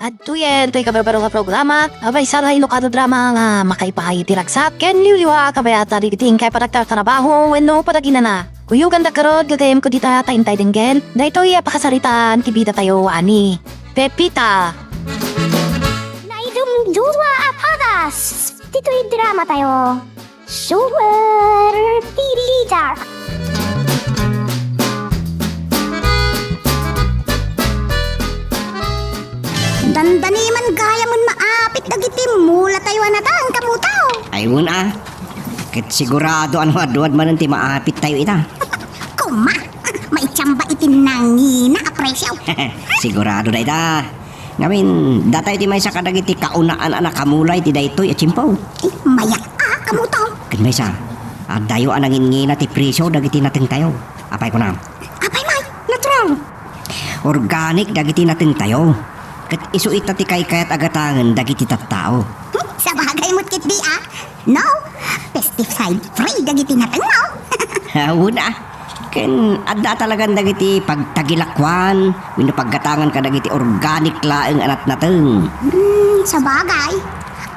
At tuyen, to'y kabarbaro nga programa, abay sana ilokado drama nga makaipahay tiragsak, ken liwliwa kabay ata rigiting kay paragtar trabaho, wenno padagina na. Kuyugan da karod, gagayem ko dita taintay denggen, da ito'y pakasaritaan, kibida tayo ani. Pepita! Naidumduma apadas! Dito'y drama tayo. Super Pilita! Dandani man gaya mun maapit dagiti mula tayo anatang kamutaw. Ayun Kit sigurado ano aduad man ti maapit tayo ita. Kuma, maitsamba itinangina apresyaw. Sigurado na ita. Ngamin, datay ti may sa kadagiti kaunaan anak kamulay ti daytoy at chimpaw. Mayak kamutaw. Kin may sa, dayo anangin ngina ti presyo dagiti nating tayo. Apay ko na. Apay may, natural. Organic dagiti nating tayo. Kat isuit ti kay kayat agatangan dagiti tattao. Sa bagay mo't kit di No, pesticide free dagiti natin no. Hawun Ken adda talagang dagiti pagtagilakwan, wenno paggatangan ka dagiti organic laeng anat nateng. Sa bagay,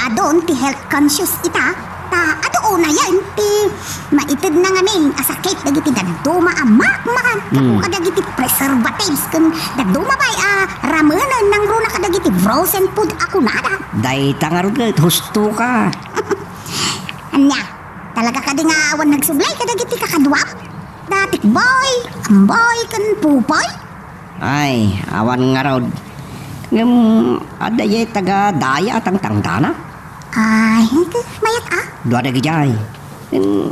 adon ti health conscious ita, ta ado una yan ti maitid na ngamin asakit dagiti daduma makan kadagiti preservatives kun daduma bay ramenan nang runa kadagiti frozen food ako nada. Day tangarod husto ka. Anya, talaga ka di nga awan nagsublay kadagiti kakadwap. Datik boy, amboy kan pupoy. Ay, awan nga rod. Ngam, adaya taga daya atang tangdana. Ay, mayat Dua dagi jay.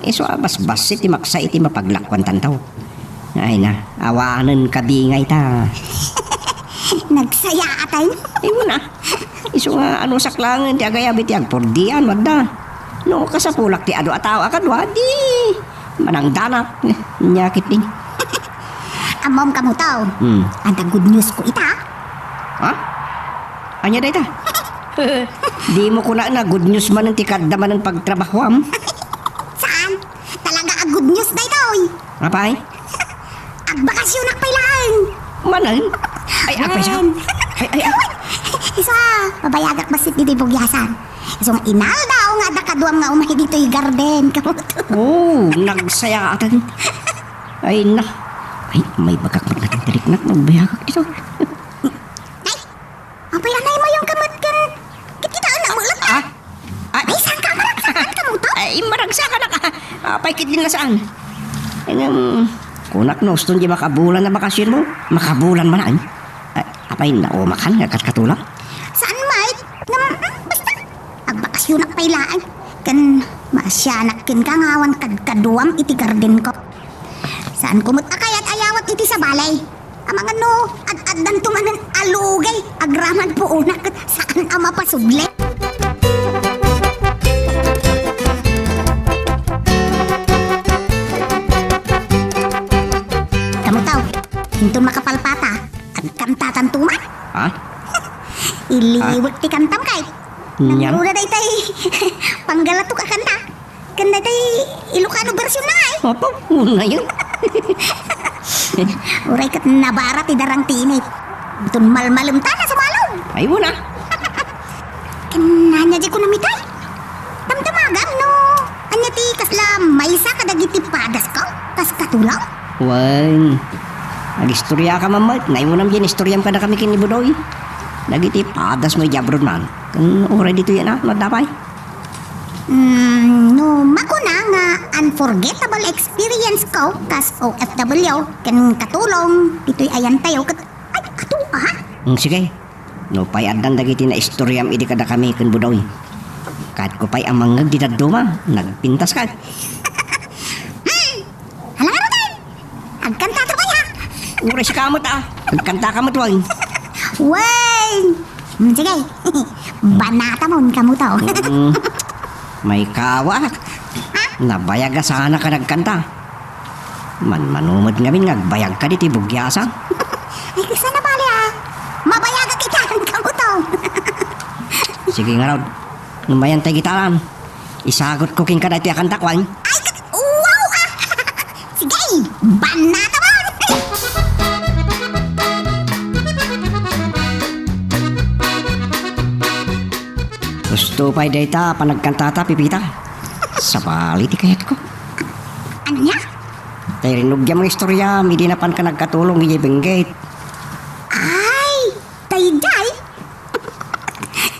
Iso bas-bas iti maksa iti mapaglakwan tantaw. Ay na, awanan kabingay ta. Nagsaya atay. Iwan Iso nga ano saklangan ti agayabit ti agpordian, wadda. No, kasapulak ti ado ataw akadwa, di. Manang danak, nyakit din. Amom kamu tau. Ada good news ko ita. Ha? Anya da ita? Di mo ko na good news man ang tikaddaman ng pagtrabaho am. Saan? Talaga good news na ito. Apay? Agbakasyon nakpailaan. Manan? Ay, apay siya. Ay. Isa, mabayagak basit dito bugyasan. Isang inal daw nga dakaduam nga umahi dito yung garden. Oh, nagsaya atan. Ay na. Ay, may bagak magkatirik na magbayagak dito. Ay, apay anay mo yung kamot kan. Kita na mulat ka. Ay, saan ka? Maragsakan ka mo to? Ay, maragsakan na ka. Apay kit din na saan. Ay, kunak no, gusto niya makabulan na bakasyon mo. Makabulan man ay. Apay na, makan, katulak. Saan, Mike? Basta, agbakasyon nakpailaan. Kan, maasyanak kin ka ngawan kadkaduam iti garden ko. Saan kumot akayat ayawat iti sa balay? Amang ano, ad-adan tumanan alugay, agraman po unak, saan ama pasuble? Kamu tau, hintun makapalpata, agkantatan tuman? Ha? Iliwag ti kantam kay. Nyam? Nanguruna day tay panggalatok a kanta. Kanda day Ilocano version na ay. Opo, una yun. Uray kat nabara ti darang tinit. Butun malmalum ta na sumalom. Ay, una. Kananya di ko namitay. Tamtamagam no. Anya ti kasla maysa kadagiti padas ko. Kas katulaw. Wan. Nagistorya ka mamat. Naimunam yan, istoryam ka na kami kinibudoy. Nagiti padas mo jabrod man. Kan oray dito yan madapay. No, mako na nga unforgettable experience ko kas OFW. Kan katulong. Dito'y ayan tayo kat... Ay, ato Sige. No pay adan dagiti na istoryam idi kada kami kan budoy. Kahit ko pay ang mangag di daduma. Nagpintas ka. Halang tayo. Agkanta to kaya. Uray si kamot Nagkanta kamot wang. Wey! Sige. Banata mo kamu to. May kawa. Nabayag sana ka nagkanta. Manumad ngamin ngagbayag ka diti bugyasa. Ay, kasi na bali Mabayaga kita kamu to. Sige nga raw. Numayan tayo gitaran. Isagot ko king kada iti akan takwang. Ay, wow! Sige, banata mo! Gusto pa data panagkantata pipita. Sabali ti kayat ko. Anya? Tay rinugya mga istorya, hindi na pan ka nagkatulong iya benggit. Ay, dayday.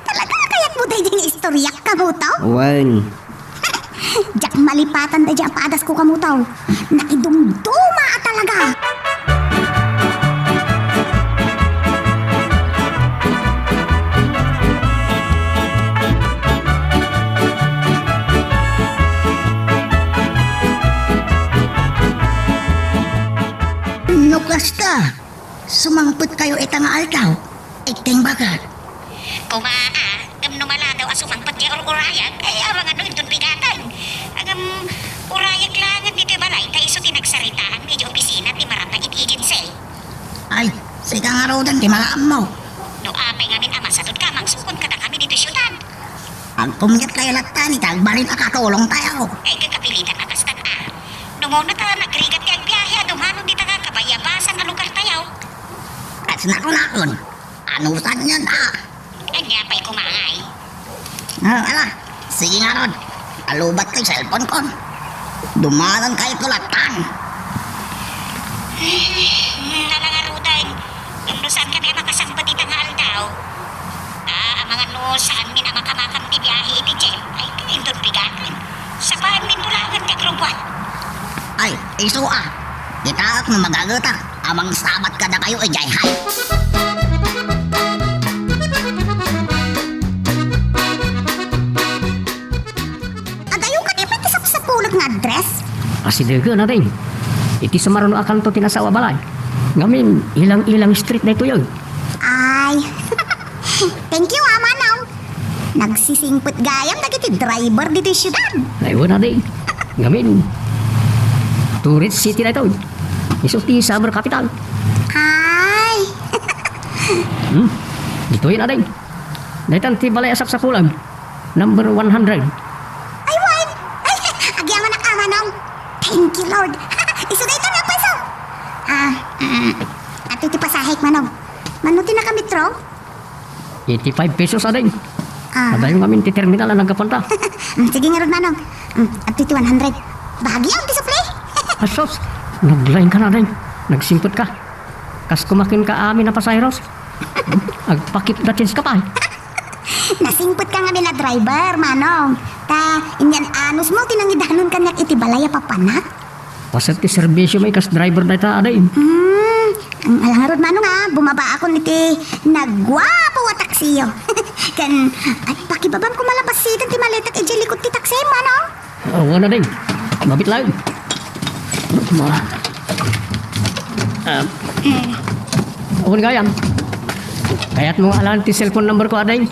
Talaga kayat mo dayday nga istoryak ka mo to? Wan. Jak malipatan dayday padas ko ka mo to. Nakidumduma talaga. Nukas ka. Sumangput kayo itang altaw. Iting bagat. Kumaa, numala daw asumangpat kay urayan, ay abang ano itong bigatan. Agam, urayan langan dito balay, tayo iso tinagsaritaan, medyo opisina, ti marata it-agency. Ay, sige nga rodan ti mga mo. No apay ngamin ama, sa ka, mangsukon ka na kami dito syudad. Ang kumiyat kayo latan, itagbalin akatulong tayo. Ay kagapilitan akas tag Numuna ta, nagrigat kay ang biyahe, dumanon di ta ka, kabayabasan ang lugar tayo. At nakon. Anusan yan Anya pa'y kumangay. Ala, sige nga ron. Alubat kay cellphone ko. Dumalan kayo kulatan. Nalangarutan, yung saan kami makasangbat di tangal daw. Ang mga saan min ang makamakam ti biyahe iti Jem, ay kaindon bigatan. Sa paan min dulangan kay grubuan. Ay, iso Kita at magagata. Amang sabat ka na kayo ay jayhay. Agayo ka di pati sa pulot nga address? Asidaga na rin. Iti sa maruno akan to tinasawa balay. Ngamin, ilang-ilang street na ito yun. Ay, thank you Manong. Nagsisingput gayam dagiti driver dito yung syudad. Ay, wala rin. Ngamin, tourist city na ito. Isos ti summer capital. Ay, Dito yun na rin. Daitan ti balay asak sa kulang. Number 100. ay wine. Ay, agyaman na ka Manong. Thank you Lord. Iso dito na peso. At iti pasahik Manong. Manuti na kami tro? 85 pesos na rin. Ah, Adayon ngamin ti terminal na nagkapunta. sige nga Rod Manong. At iti 100. Bahagi ang display. Asos, naglain ka na rin. Nagsimpot ka. Kas kumakin ka amin na pasayros. Agpakip na chins ka pa. Nasingput ka nga na driver, Manong. Ta, inyan anus mo, tinangidanon ka iti balaya papanak. Pasat ti serbisyo may kas driver na ita aday. Ang alangarod Manong bumaba ako niti nagwapo wa taksiyo. Kan, ay, pakibabam ko malabasitan ti maletak ijilikot ti taksi, Manong. Wala rin. Mabit lang. Ako nga yan. Kaya't mo alam ti cellphone number ko aday.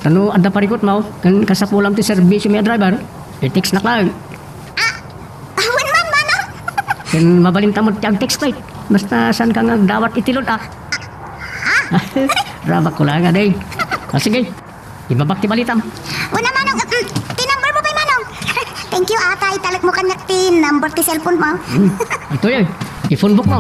Tano anda parikot mo. Kan kasapulam ti serbisyo may driver. I-text na lang. Awan man, Manong. Kan mabalin tamot ti ang text plate. Basta saan ka nga dawat itilod Rabak ko lang aday. Sige. Ibabak ti balitam. Una, Manong. Tinumber mo ba, Manong? Thank you, ata. Italag mo kanyak ti number ti cellphone mo. Ito yun. I-phone book mo.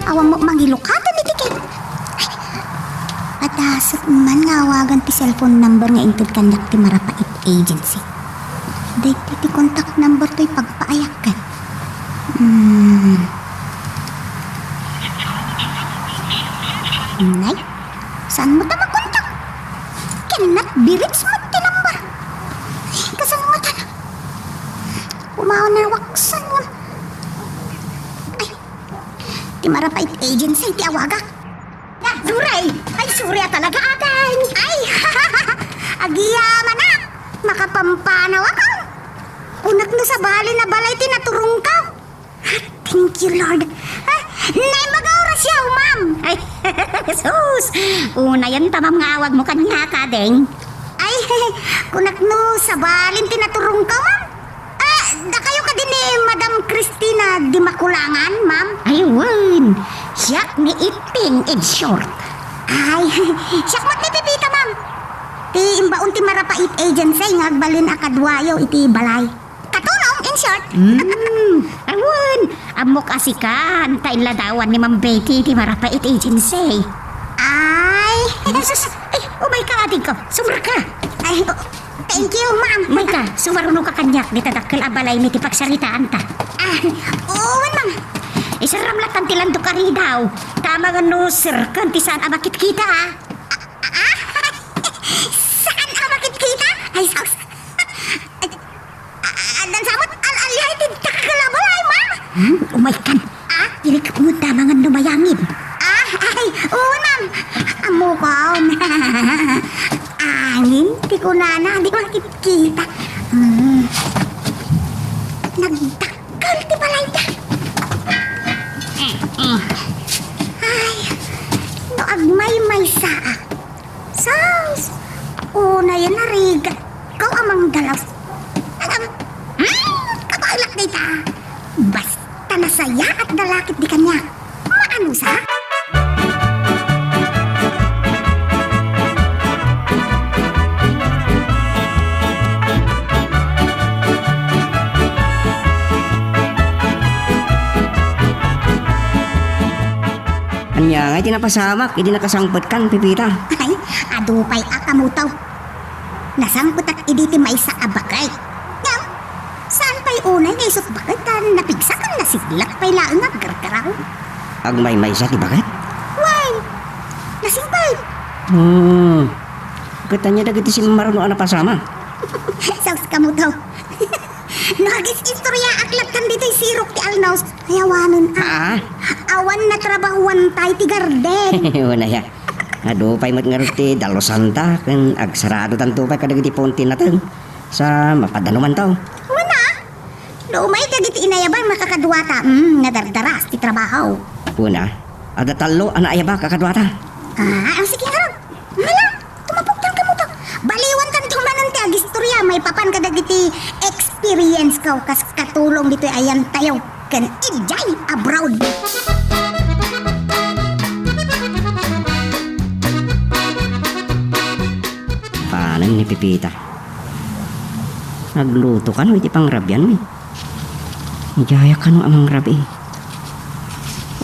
Awang mo mangilukatan ni Kikit. Patasok man nga awagan ti cellphone number nga intud kanyak ti Marapait Agency. Dahil ti contact number to'y pagpaayakan. Nay, saan mo ta makontak? Cannot be reached mo ti number. Kasalungan na. Umaw na waksan mo. Ti Marapait Agency, ti awagak. Suray! Ay, surya talaga atin! Ay, agiyaman na! Makapampanaw ako! Unak na sa bali na balay, tinaturong ka! Thank you, Lord! Nay, mag-auras yaw, ma'am! Ay, sus! Una yan, tamam nga awag mo kanya ka, deng. Ay, kunak no, sa balin tinaturong ka, ma'am? Da kayo ka din ni Madam Christina di Makulangan, ma'am? Ayun, siyak ni Iping in short. Ay, siyak mat ni Pipita, ma'am. Ti imbaon ti Marapait Agency, ngagbalin akadwayo iti balay. Katulong in short. Awan, amok asikan, tain ladawan ni Ma'am Betty di Marapait Agency. Ay, Sus, umay ka ating ko, sumar ka. ay, thank you, ma'am. Umay ka, sumaruno ka kanyak, di tadakkel abalay mi ti pagsaritaan ta. Oo, ma'am. Isaramlat ang tilando ka rin daw. Tama nga no, sir, kanti saan amakit kita ah. Saan ang makikita? Ay, sus. Dan samot al-aliyay din takalabalay, ma'am. Umay kan, dili ka pumunta mga numayangin. Ay, oo, ma'am. Amo ko, angin, di ko na di makikita. Nagdakal, di balay na. Ay, no agmay-may saa. Saus, una yan narigat. Kau amang dalaw. Kapailak dita. Basta nasaya at dalakit di kanya. Maano sa? Anya nga, tinapasamak, hindi nakasangpot kan, Pipita. Ay, adupay akamutaw. Nasangkot at iditi may sa abakay. Ngam, saan pa'y unay ngay sut bakit kan napigsakan na siglak pa'y laang naggargaraw? Agmay-may sa, di bakit? Why? Nasingpay. Katanya dagiti si Maruno na pasama. Saus kamutaw. Nagis istorya aklat kan dito'y sirok ti Alnaus. Ayawanon awan na trabahuan tayo ti garden. Wala ya. Adupay mat nga ruti, dalo santa, kan agsarado tanto pa kadagiti pontin natin. Sa mapadanuman tao. Wala. Lumay ka diti inayabang makakadwata. Nadardaras ti trabaho. Una, ada talo, ana ayaba kakadwata. Ang sige nga. Hala, tumapuktan ka mo to. Baliwan kan tumanan ti agistorya. May papan ka dagiti experience ka. Kas katulong dito ayan tayo. Kan ijay abroad. Paano ni Pipita? Nagluto ka no, iti pangrabyan mo. Ijaya ka no amang rabi.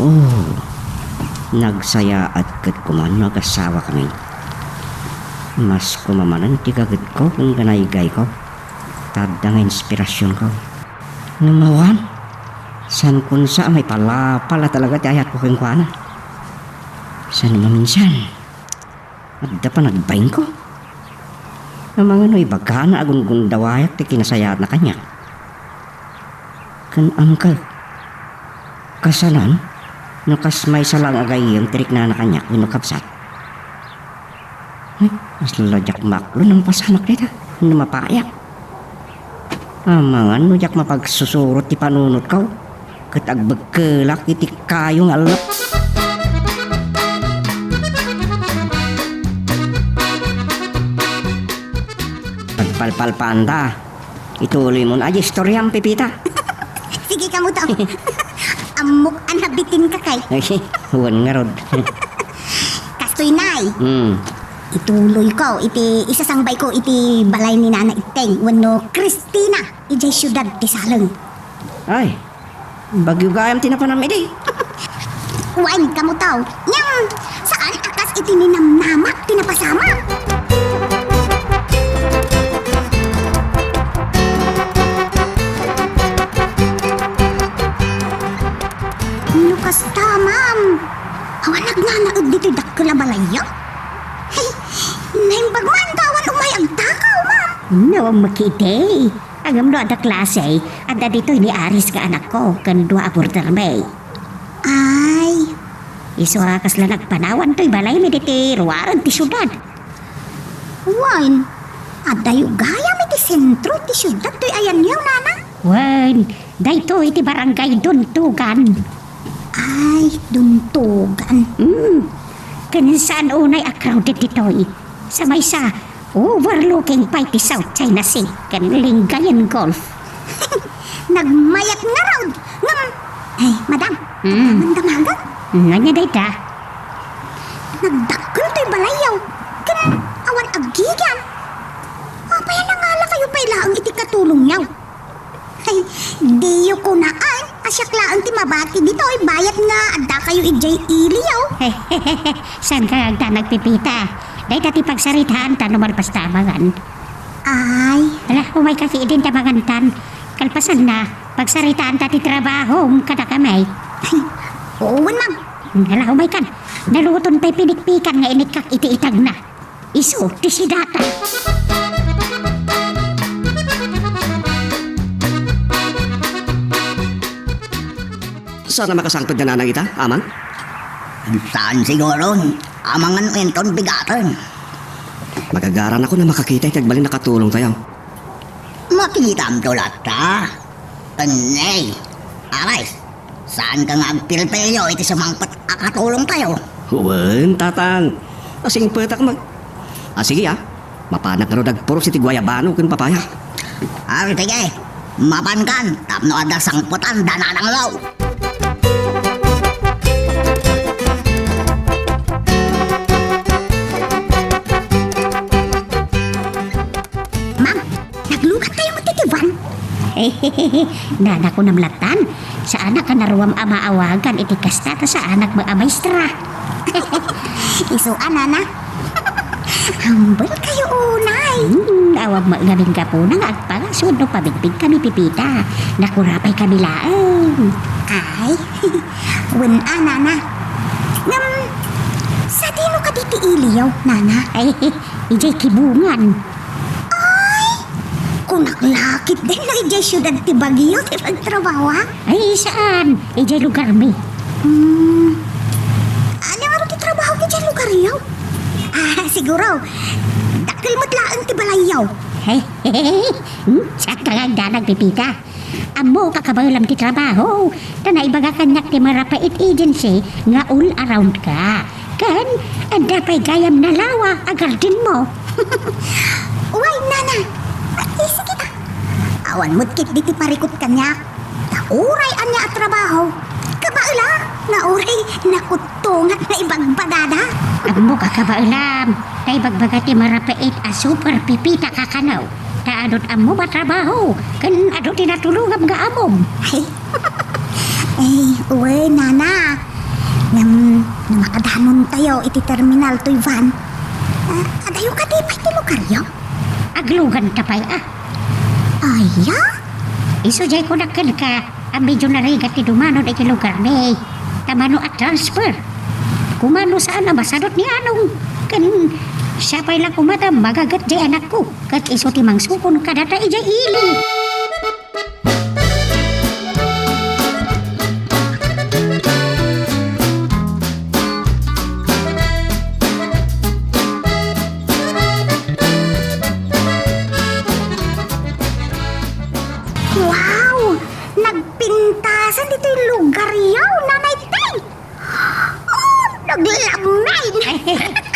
Oh, nagsaya at kat kuman nagasawa kami. Mas kumamanan ti kagat ko kung ganaygay ko. Tada nga inspirasyon ko. Namawan, san kun sa may pala talaga ti ayat ko keng kuana. San maminsan, adda pa nagbayin ko. Ang mga no'y baga na agun gundawayak ti kinasayat na kanya. Kan angkal, kasalan, nakas may salang agay yung tirik na kanya, inukapsat. Ay, mas lalajak maklo ng pasanak nita, na mapayak. Mga nujak mapagsusurot ti panunot ko, katagbagkelak iti kayong alap. Pagpalpalpanda, ituloy mo na aja istoryang Pipita. Sige ka mo to. Amok anabitin ka kay. Ay, huwan nga rod. Kastoy nay. Hmm. Ituloy ko, iti isasangbay ko iti balay ni Nana Iteng, wano Christina, ijay syudad ti Saleng. Ay, bagyo gayam tinapanam iti. Wain kamutaw, nyam, saan akas iti ninamnamak tinapasama? Lukas tamam, awan nagnanaod dito dakkel balaya. Hey, naimbagman tawan umay ang takaw, ma'am. No, makite. Agam do ada klase, ada dito ni Aris ka anak ko, kan dua aborder may. Ay, Isurakas lang nagpanawan to'y balay mi diti ruwaran ti syudad. wine. Adayo gaya mi ti sentro ti syudad to'y ayan yaw, nana. Wan, dayto iti barangay Duntugan. Ay, duntugan. Kansaan unay a crowded dito'y. Sa may sa overlooking pa iti South China Sea, kan Lingayen Golf. Nagmayat nga raw. Ngam. Ay, madam. Mandamagan. Nganya dayta. Nagdakkel to'y balayaw. Kan awan agigan. Apay na nga la kayo pailaang iti katulong yaw. Ay, Diyo ko naan. Asyaklaan ti mabati dito ay bayat nga. Adda kayo ijay iliyaw. Saan ka agda nagpipita? Dahil tati pagsaritaan ta numalpas tamangan. Ay, Ala, umay kasi din tamangan kalpasan na, pagsaritaan tati trabaho, kada kamay. uwan ma'am. Ala, umay kan. Naluton pa'y pinikpikan nga inikak iti-itag na. Iso, tisidata. Sana makasangpad na nanang ita, amang? Saan siguro? Amangan enton bigatan. Magagaran ako na makakita at nagbalin nakatulong tayo. Makita ang tulat ta. Tanay. Arais, saan ka nga agpilpilyo iti sumangpat akatulong tayo? Huwag, tatang. Asing petak mag... sige mapanak na ro nagpuro si Tigwayabano kung papaya. Sige, mapankan, tapno ada sangputan dananang law. Ma'am, naglukat tayo matitiban. Nana ko namlatan. Sa anak ka naruam amaawagan iti kasta ta sa anak mo amaystra. Isuan, nana. Humble kayo unay. Awag maungaling ka po nang agpangasod no pabigbig kami pipita. Nakurapay kami laeng. Ay, wala, nana. Sa dino ka diti iliyaw, nana? Ay, ijay kibungan. Kung naklakit din na ijay syudad ti Baguio, ti pagtrabaho, ha? Ay, saan? Ijay lugar mi. Ano nga rin ti trabaho ki dyan lugar yaw? Siguro. Dakil mo't laang ti balayaw. Hey, saan ka nga nagpipita? Amo kakabalam ti trabaho. Tanay baga kanyak ti Marapait Agency nga all around ka. Kan, anda pa'y gayam na lawa agardin mo. Uway, nana. Sige na. Awan mo't kit di ti parikot kanya. Nauray anya at trabaho. Kabaila, nauray nakutungat na ibagbadada. Amo kakabailam. Tay bagbaga ti Marapait a super pipita kakanaw. Taadot amo ba trabaho? Kan adot tinatulungam ga amom. Ay, uway, nana. Namakadanon tayo iti terminal to'y van. Adayo ka di pa iti lugar yaw? Aglugan ka pa'y Aya? Isujay ko nakan ka. Ang medyo narigat ti dumano iti lugar ni. Tamano at transfer. Kumano saan na masadot ni Anong. Kan siya pa'y lang kumata magagat di anak ko. Kat iso ti mangsupon kadata ijay ili. Wow! Nagpintasan dito yung lugar yaw, nanay tay! Oh, naglamay!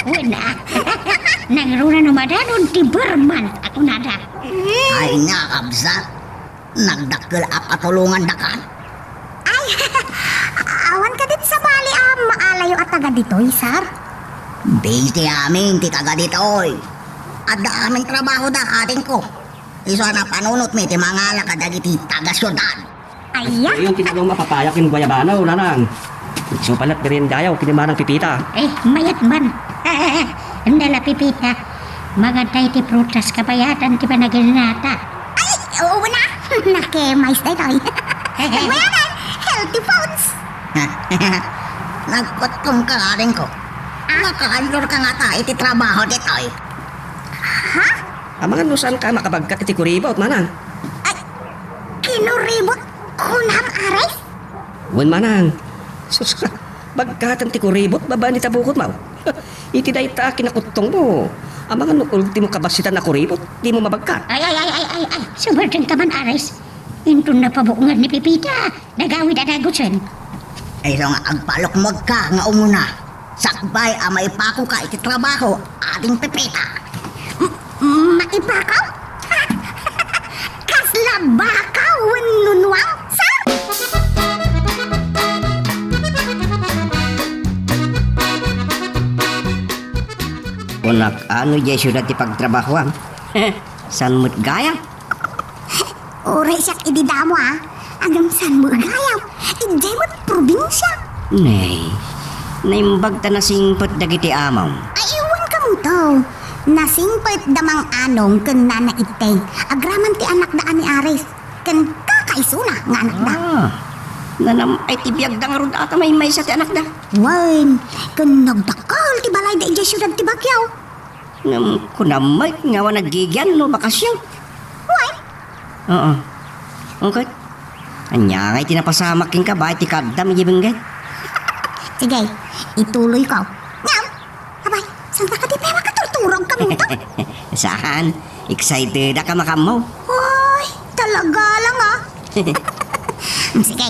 Wala. Nangruna numadanon ti Berman. Ako nada. Ay nga kabsat, nagdakkel akatulungan da ka. Ay, awan ka din sa bali, maalayo at taga dito, sir. Busy amin, ti taga ditoy. At da aming trabaho da ating ko. Iso na panunot mi ti mga lakadagiti taga syudad. Aya, Yung tinalong mapapaya kin Guayabano, nanang. So palat rin dayaw, kinimanang pipita. Mayat man. Andala pipita. Magantay ti prutas kapayatan ti panaginata. ay, oo na. Nakemais na ito. Nagmayanan, healthy foods. Nagkutong ka ating ko. Makakanlor ka nga ta iti trabaho ditoy. Amangan no saan ka makabagkat iti kuribot, manang. Kinuribot ko ng ares. Wan manang. Sus ka, bagkatan ti kuribot, baba ni tabukot mau. Iti dahi ta kinakutong mo. Amangan no ultimo kabasitan na kuribot, di mo mabagkat. Ay. Sumarting ka man, Ares. Intun na pabungan ni Pipita. Nagawid at agusan. Iso nga agpalukmog ka nga umuna. Sakbay amay pako ka iti trabaho ating pipita. Maipakaw? Kasla bakaw, nunwang, sir? Unak, ano jay syudad ti pagtrabaho am? San mo't gaya? Uri siyak ididamo, agam san mo agayaw. Ijay mo't probinsya. Nay, naimbag ta nasingpot dagiti amaw. Ay, iwan ka mo to. Nasingpit damang anong ken nana itay. Agraman ti anak da ani Aris. Ken kakaisuna nga anak da. Nanam ay tibiyag da nga ron ata may sa ti anak da. Wan, ken nagdakal ti balay da ijay syudad ti Bagyaw. Nam kunamay nga wa nagigyan no bakasyon. Why? Oo. Okay. Anya ngay tinapasamak king kabay ti kadam ijibinggay. Sige, ituloy ko. Ngam, abay, saan ka di pema katurturog ka mo to? Saan? Excited ka makamaw. Ay, talaga lang ah. Sige,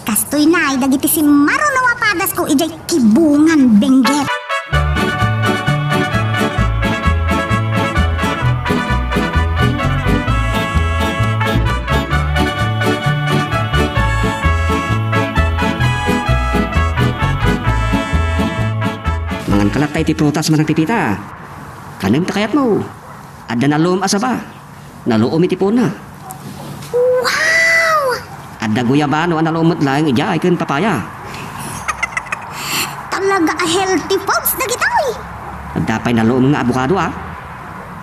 kastoy na ay dagiti si Maro na wapadas ko ijay kibungan benggit. Mangan kalak tayo ti prutas manang pipita. Kanem takayat mo. Adda naluom asaba. Naluom iti puna. Wow! Adda guyabano ang naluomot lang ija ay kun papaya. Talaga a healthy foods na gitoy. Adda pa'y naluom nga abukado ah.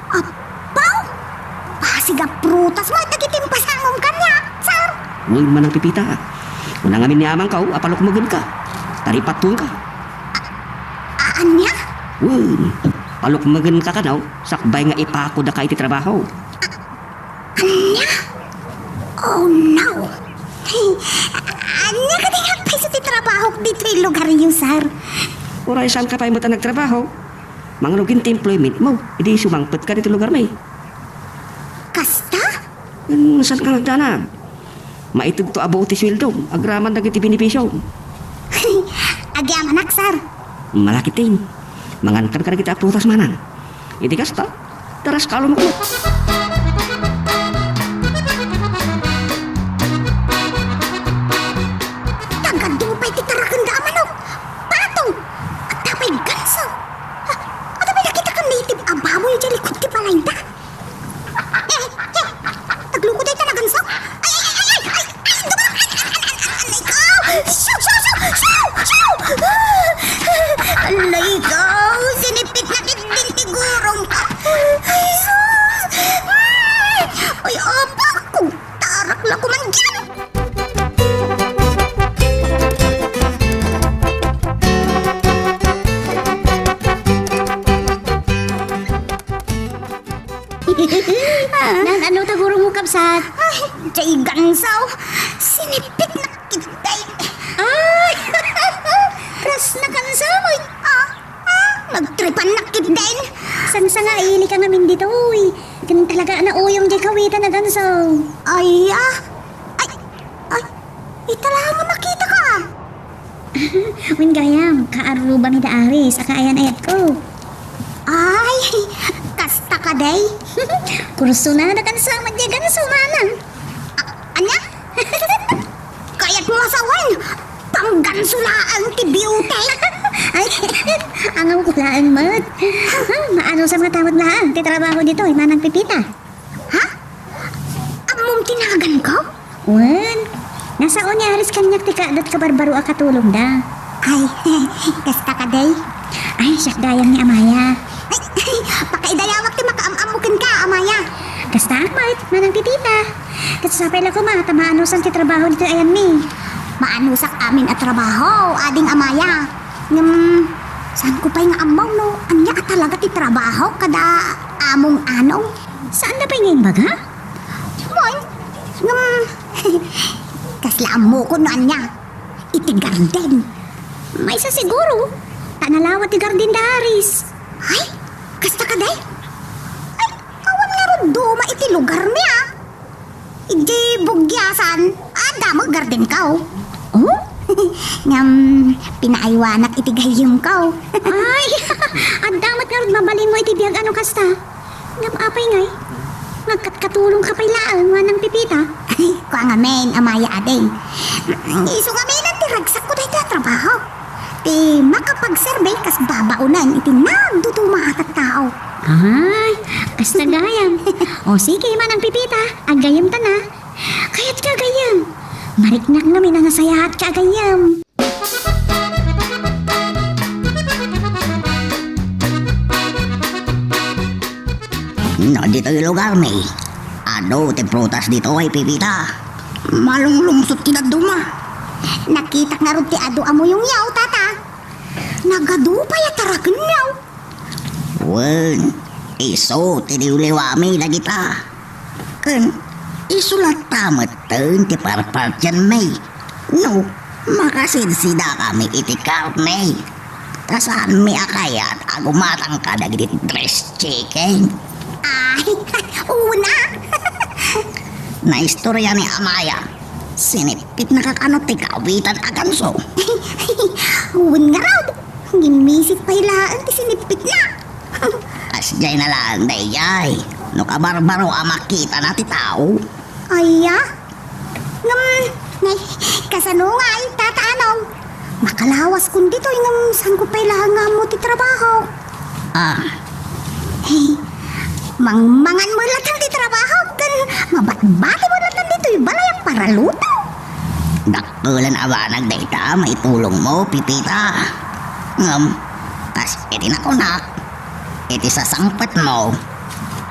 Apaw! Pasiga prutas mo at nagitim pasangom kanya, sir. Uy manang pipita. Unang amin ni amang kau apalok magun ka. Taripatun ka. Anya? Uy, palok magun ka kanaw. Sakbay nga ipako da ka iti trabaho. Anya? Oh no! Anya ka din hapay sa titrabaho dito yung lugar yung sir. Uray saan ka pa'y mo ta nagtrabaho? Mga lugin ti employment mo. Hindi sumangpot ka dito lugar may. Kasta? Saan ka nagdanag? Maitog to abo ti sweldo. Agraman dagiti binipisyo. Agyaman anak, sir. Malaki ting. Mangankan ka na kita prutas manan. Hindi kasta. Taras kalo mo ko. Tagadupay ti tarakanda manok. Patong! At tapay ganso. At tapay nakita ka native ababoy dyan likod ti palayda. Taglukod ay talagang so. Ay! Dumang! Ikaw! Shoo! Alay ikaw! Sinipit na din tigurong ka. Ay, sus! Ay, apa! Kung tarak lang ko man dyan! Nan ano taguro mo kapsat? Ay, jay gansaw! Sinipit na kitay! Ay! Pras na kansamoy! Nagtripan na kitay! San sa nga ili ka namin dito uy. Ganun talaga na uyong di kawitan na ganso. Ay, itala nga makita ka! Win gayam, kaaruba mi da aris, akaayan ayat ko. Ay, kasta ka day! Kurso na ganso, madya ganso manan. Anya? Kaya't mo masawan! Panggansulaan ti beauty! Ay, angaw ko laan mat. Maano sa mga tawad laan, titrabaho dito, manang pipita. Ha? Amom tinagan ko? Wan, nasa onyaris kanyak tika dat kabarbaro akatulong da. Ay, kasta ka day! Ay, siyak gayang ni Amaya. Ay, pakaidayawak ti makaamamukin ka, Amaya! Kasta amat, manang pipita. Kasapay lang ko tamaan san ti trabaho dito ayan mi. Maanusak amin at trabaho, ading Amaya. Saan ko pa'y nga amaw no? Anya at talaga ti trabaho kada among anong? Saan na pa ngayon baga? Moy, kasla amo ko no anya. Iti garden. May sa siguro. Tanalawat ti Garden Daris. Ay, kasta ka day? Ay, awan nga ro duma iti lugar niya. Iti bugyasan, damo garden ka Oh? Pinaaywanak iti gayim ka Ay, ang damat nga rin mabalin mo iti biyag ano kasta. Ngam apay ngay. Nagkatkatulong ka pa'y laan, manang pipita. Ay, kwa nga men, Amaya aday. Iso nga men, ti ragsak ko tayo trabaho. Ti makapag-survey kas babaunan iti nagdutuma at tao. Ay, kas na gayam. O sige, manang pipita, agayam ta na. Kaya't ka gayam. Mariknak namin ang sayahat kagayam. No, dito yung lugar may. Ano, te prutas dito ay pipita. Malunglungsot kinaduma. Nakita nga rin ti ado amo yung yaw, tata. Nagadupay at tarakin yaw. Wen, iso tiniuliwami lagi ta. Kan, isulat tamat ten ti parpart yan may. No, makasinsida kami iti karne. Tasaan mi akayat agumatang ka dagiti dress chicken. Ay, una. Naistorya ni Amaya. Sinipit na kakano ti kawitan aganso. Uwan nga raw. Gimisit pa hilaan ti sinipit na. Asjay na lang dayjay. No kabarbaro makita na ti tao. Aya? Ngay, kasano nga ay tataanong. Makalawas kundi to yung saan ko pa ilang nga mo ti trabaho. Ah, Hey, mangmangan mo lang ti trabaho. Kan mabatbati mo lang dito yung balay ang paraluto. daktulan abanag dayta may tulong mo pipita. Tas iti na kunak. Iti sasangpat mo.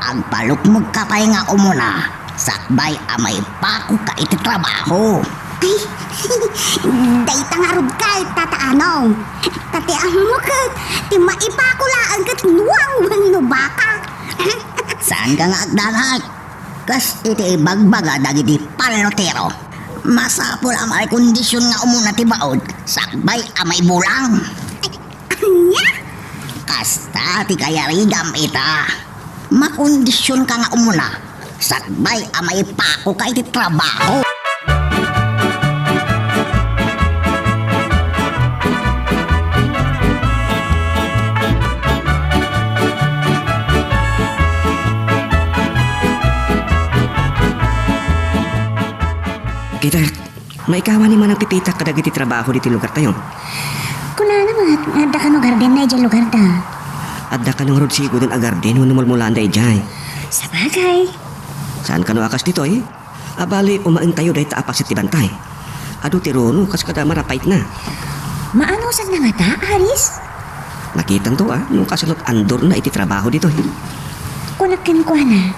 Agpalukmog ka pa nga umuna. Sakbay amay pako ka iti trabaho. Ay, dayta nga rod ka tataanong. Tatiang mo ka, ti maipakulaan kat nuwang wano baka. Saan ka nga agdanag? Kas iti ibagbaga dagiti palotero. Masapol amay kondisyon nga umuna ti baod. Sakbay amay bulang. Anya? Kasta ti kayarigam ita. Makondisyon ka nga umuna. Sakbay amay pako ka iti trabaho. Kita, maikawan ni man ang pipita kadag iti trabaho diti lugar tayo. Kuna naman, ada ka no garden na dyan lugar ta. Adda ka ng rodsigo dun agarden no mulmulaan da ijay. Sa bagay. Saan ka no akas dito eh? Abali, umain tayo dahi taapas iti bantay. Ado tirono, kas kada marapait na. Maano sa nga ta, Aris? Nakitan to nung kasalot andor na iti trabaho dito eh. Kunakin ko na.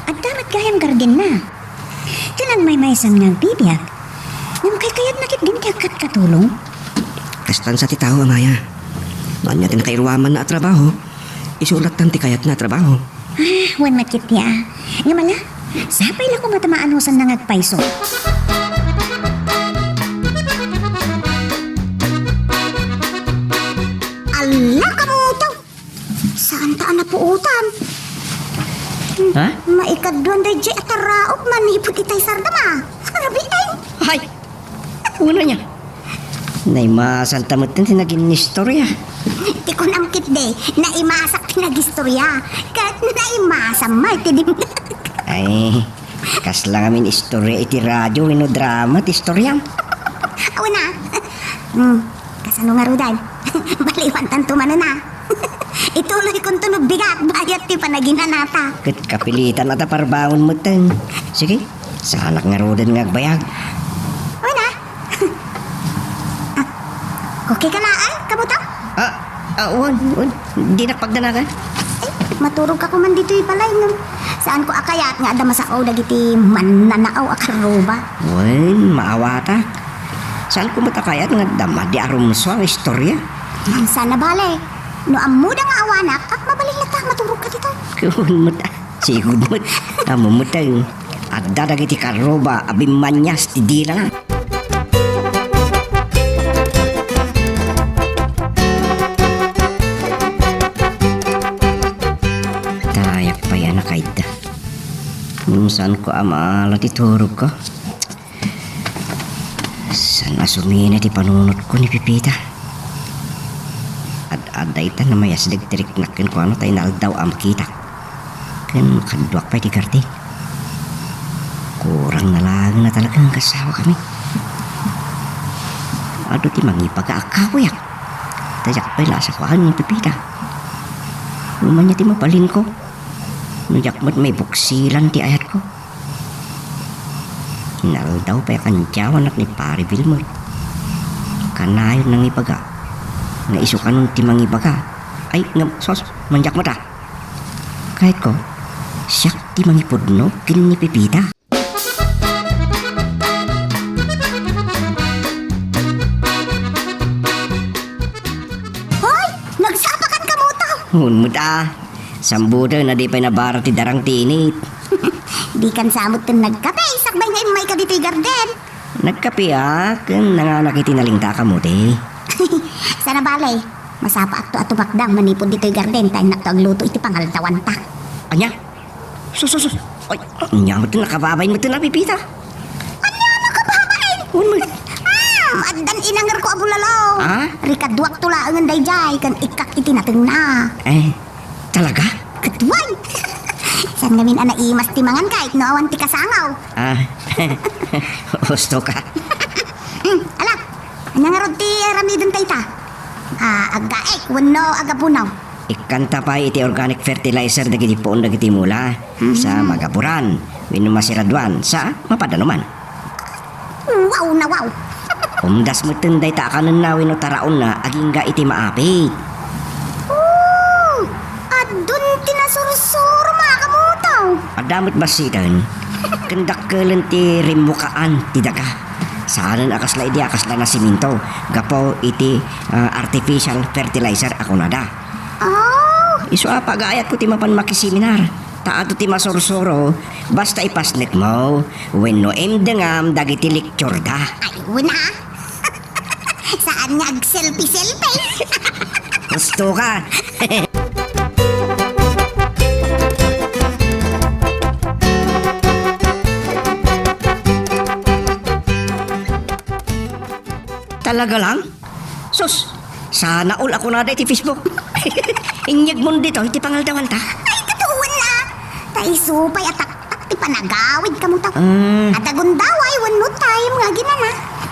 At damat gayam garden na. Kanang may maysan nga bibiyak. Nang kay kayat nakit din kat katulong. Kastan sa ti tao, Amaya. Noon natin kairuaman na trabaho. Isulat tan ti kayat na trabaho. Wan makit niya. Nga mala, sapay lang ko matamaan ho sa nangagpaiso. Ala ka mo ito. Saan taan na puutan? Ha? Maikadwan day jay at taraok manipot itay sardama. Harabi ay. Hay! Una niya. Naimasan tamot din tinagin istorya. Di ko namkit day, naimasak pinagistorya. Kahit naimasam martinim. Ay, kas lang amin istorya iti radyo, drama ti istorya. Awa na. Kasano nga rudan? Baliwantan tumano na. Ituloy kong tunog bigat, bayat ti panaginanata. Kat kapilitan at parbangon mo ten. Sige, salak nga rodan nga agbayag. Awa na. Okay ka na ay, kabuto? Di na pagdanagan. Maturog ka ko man dito ipalay no. Saan ko akayat nga ada masakaw dagiti mananaaw akaroba. Wen, maawata. Saan ko matakayat nga dama di arumso ang istorya? Sana bale. No amuda nga awanak at mabaling na ta maturog ka dito. Kuhun mo ta. Sigud mo. Amo mo tayo. At dadagiti karoba abimanyas ti dila lang. Tayak pa yan na kaida. Saan ko amala ti turog ko? Saan asumina ti panunot ko ni Pipita? Aday ta na mayas dagtirik nakin ko ano tayo naldaw ang makita. Kan makadwak pa di garden. Kurang na lang na talagang kasawa kami. Ado ti mangipag-aakawayak. Tayak pa lasa ko ang Pipita. Umanya ti mapalin ko. Nuyak mo't may buksilan ti ayat ko. Naldaw pa kan jawan ni pare Vilmer. Kanayon nang ibaga. Nga iso ka nun timang ibaga. Ay, nga, sos, manjak mo ta. Kahit ko, siyak timang ipudno, kin ni Pipita. Hoy! Nagsapakan ka mo tao! Hun mo ta. Sambuda na di pa nabara ti darang tinit. Di kan samot kan nagkape, sakbay ngayon may kaditi garden. Nagkapi kan nanganakiti nalinta ka mo ti. Sana balay, masapa ato ato bakdang manipod dito'y garden tayo nakto ang luto iti pangaltawan ta. Anya? Sus. Ay, anya mo ito nakababay mo ito na Pipita. Anya nakababain? Hun mo. Addan inangar ko abulalaw. Ah? Rikaduak tula ang dayjay kan ikak iti nating na. Talaga? Katuan! San ngamin ana imas timangan kahit no awan ti kasangaw. Gusto ka. Ala, anang ti ramidon tayo ta. Agaek, wano agapunaw. Ikanta pa iti organic fertilizer dagiti poon dagiti mula sa magapuran. Wino masiraduan sa mapadanuman. Wow na wow. Umdas mo tinday ta kanan na wino taraon na aging ga iti maapit. Adun tinasursur mga kamutaw. Adamot basitan. Kendak kelen ti rimukaan ti daga. Saanan akasla iti akasla na siminto. Gapo iti artificial fertilizer ako nada. Oh, Iso pag-aayat ko ti mapan makiseminar. Taato ti masursuro. Basta ipasnet mo. Wenno emdengam dagiti lecture da. ay wala. Saan nga ag-selfie-selfie? Gusto ka. Talaga lang? Sus, sana all ako na ti Facebook. Inyag mo dito, iti pangaldawan ta. Ay, katuwan na. Tay supay at taktak ti panagawid kamutaw. At agundaway, wano time nga ginana.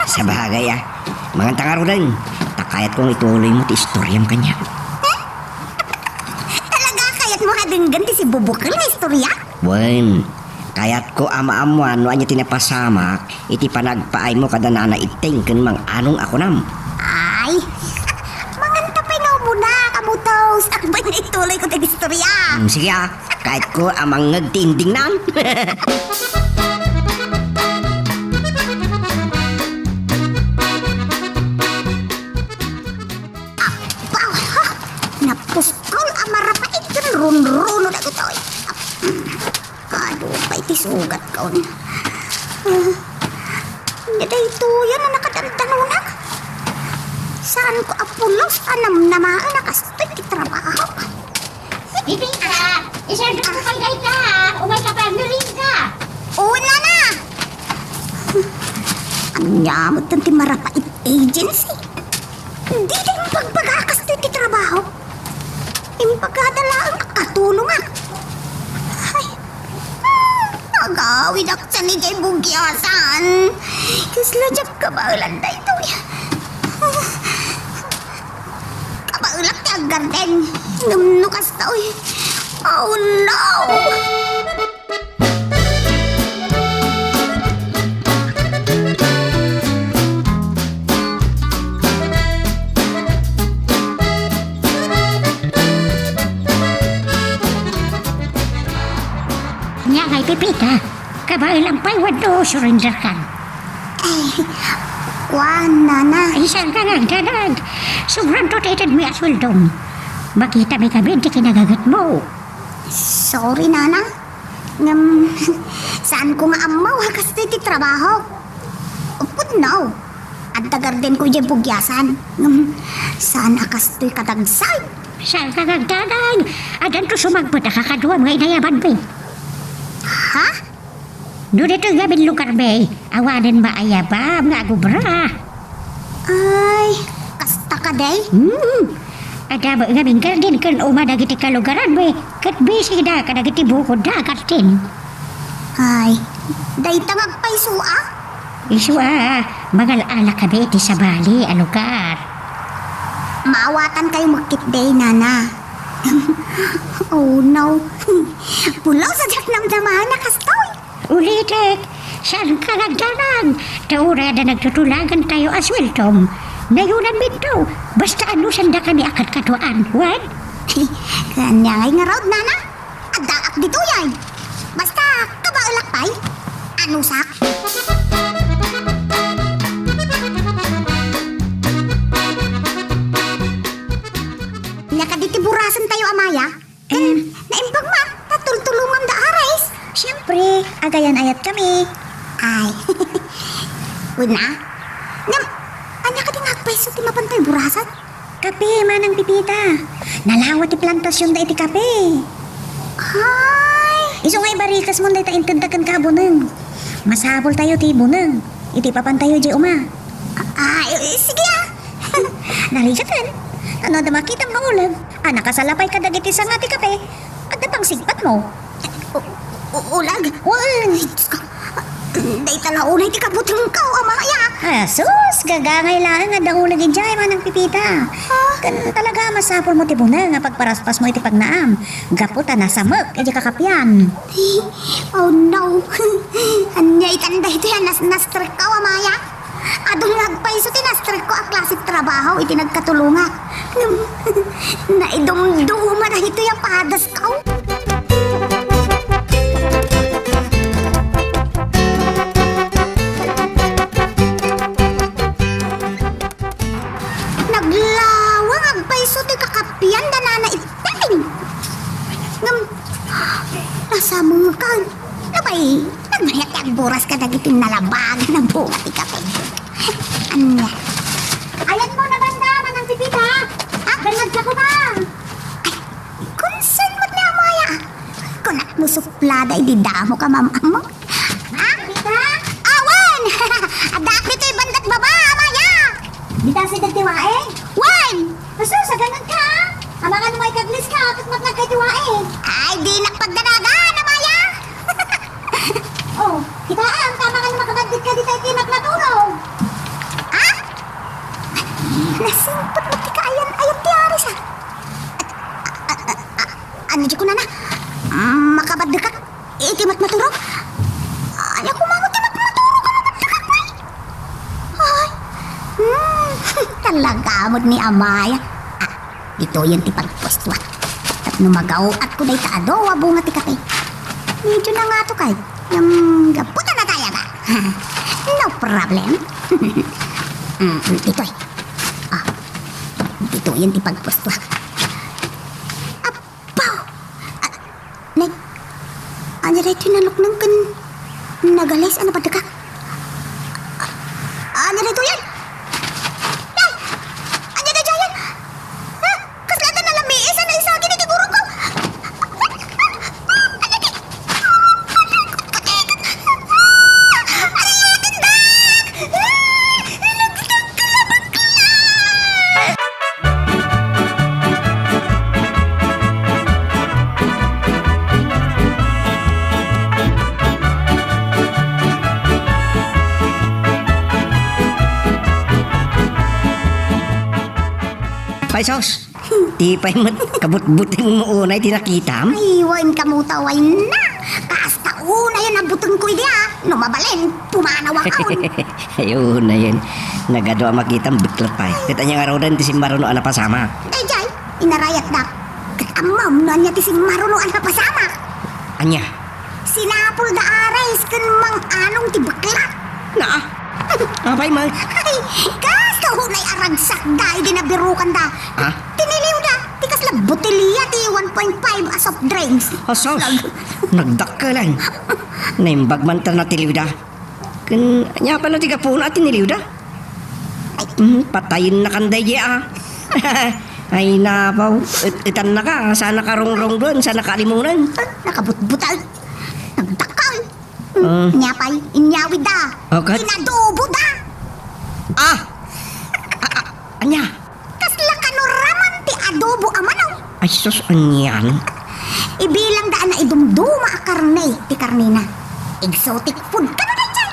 Sa bagay mga tangaro din. Takayat kong ituloy mo ti istoryam kanya. Talaga kayat mo hadenggan ti si Bubukal nga istorya? Wen, kayat ko ama-amuan no anya tinapasamak, iti panagpaay mo kada na iting ken mang anong ako nam. Ay, mangantapay nga muna kamutaw. Sakbay na ituloy ko ti istorya. Sige kahit ko amang ngagtinding nan. Wow, ha? Napuskol amarapait kan run-runo na ko to. Aduh, pa iti sugat ko. Daday ito yan na nakadandanunak. Saan ko apulos anam-namaan na kastoy kitrabaho. Pipita! Isang ko kay ka! Umay ka pa, nulig ka! Una na! Ang yamot ng timarapait agency. Hindi din pagpagakas ti trabaho. Impagkadala ang katulong Ay, nagawid ako sa nigay bugyasan. Kaslajak kabaulan na ito. Kabaulak ka garden. Namnukas na Oh no! Nya kay Pipita, kabay lang pa'y wado surrender ka. Kuan, nana. Isang ka nga ganag. Sobrang rotated mo aswaldong. Makita may kami, di kinagagat mo. Sorry, nana. Saan ko nga amaw hakas ti trabaho? Upod no. At tagarden ko dyan bugyasan. Saan akas to'y katagsay? Saan ka nga ganag? Adan ko sumagpot na kakaduwa mga inayaban mo. Ha? Doon ito gamin lugar may, awanin maayaba, mga gubra. Ay, kasta ka day? Ada ba gamin garden kan umadagiti kalugaran may, kat busy da kadagiti bukod da kartin. Ay, day tangag pa'y sua? Iswa, magal-ala kami iti sa bali, alugar. Maawatan kayo magkit day, nana. Oh no. Pulaw sa jak namdamahan na kastoy. Ulitek, Saan ka nagdarang? Taura na nagtutulagan tayo as well, Tom. Nayunan bitaw. Basta ano sanda kami akat katuan, Juan? Kanya ngay nga raw, nana. Adaak dito yan. Basta, kabaulak pa'y. Ano sak? Nakaditiburasan tayo, Amaya. Naimbag ma, tatultulungan da arais. Siyempre, agayan ayat kami. Ay, una. Anya ka din hagpaiso ti mapantay burasan? Kape, manang pipita. Nalawat ti plantasyon da iti kape. Ay, Iso ngay barikas mo da ita intindakan ka buneng. Masabol tayo ti buneng. Iti papantayo di uma. sige ah. Narigatan. Ano da makitang maulag. Nakasalapay ka dagiti sa nga ti kape. At pang sigpat mo. Ulag? Wan! Diyos ko. Day talaunay ti kabuting kao, Amaya. Sus, gagangay lang nga daulag ijay manang pipita. Kan talaga masapol mo ti buneng nga pagparaspas mo iti pagnaam. Gaputa na samek iti kakapyan. Oh no. Anya itanda ito yan, nastrek ka, Amaya. Adong nagpaiso ti nastrek ko ang klasik trabaho, iti nagkatulunga. Naidumduma na ito yung padas ka. Naglawang agpaiso ti kakapyan da na ipeng. Nasa mga nabay, nagmayat ang buras ka dagitin nalabagan ng bunga ti kape. Anya? Ayan mo na banda, manang pipita. Ganag ka ko ba? Ay, kunsan mo na, Amaya. Kunak mo suplada, ididamo ka, mamamo. Pita? Awan! Adak dito'y bandat baba, Amaya. Bita si dagtiwae? Wan! Asa, sa ganun ka? Amangan mo ay kaglis ka, at magkagkatiwae. Ay, di nakpagdanagan, Amaya. Oh, kita ang tama ka na makabandit ka dito ay matulog. Ha? Nasimpot mo ti kaayan ayat ti Aris ha. Ano di ko na na? Makabadekak iti matmaturog. Ano ko mangot ti matmaturog ka mabadekak na ay. Talagamod ni Amaya. Dito yan ti pagpostwa. At numagaw at ko day taado bunga ti kape. Medyo na nga to kay. Gaputa na tayo ba? No problem. Dito eh. Dito yan ti pagpostwa. Apaw! Nay, anya rin tinalok ng kan nagalis ano pa deka? Anya rin yan? Nay! Anya na dyan? Ha? Kaslatan na lamiis na isagin iti guro ko? Anya di? Paisos, di pa yung kabut-buting mo unay tinakitam? Iwan ka mo taway na. Kasta una yun nabutong ko idea. Numabalin, pumanawa ka. Ayun na yun. Nagado ang makitang butlat pa. Kita niya nga raw din ti Simbaruno ang napasama. Ay, jay, inarayat na. Katamam na niya ti si Marunoan na pasama. Anya? Sinapol da arais kan mang anong ti bakla. Na? Apay man? Ay, kasta hunay aragsak da, di nabirukan da. Ha? Tiniliw da, ti kasla botelya ti 1.5 as of drinks. Asos, nagdakkalan. Naimbag man ta na tiliwda. Kan, nya pa na tiga puno at tiniliwda. Patayin na kanday ah. Ay napaw, itan na ka, sana karong-rong doon, sana kalimunan. Nakabutbutal. Nagdakal. Nyapay, inyawid da. Okay. Inadobo da. Anya? Kasla kanuraman ti adobo amanaw. Ay sus, anyan. Ibilang daan na idumduma a karne ti karnina. Exotic food ka na dyan.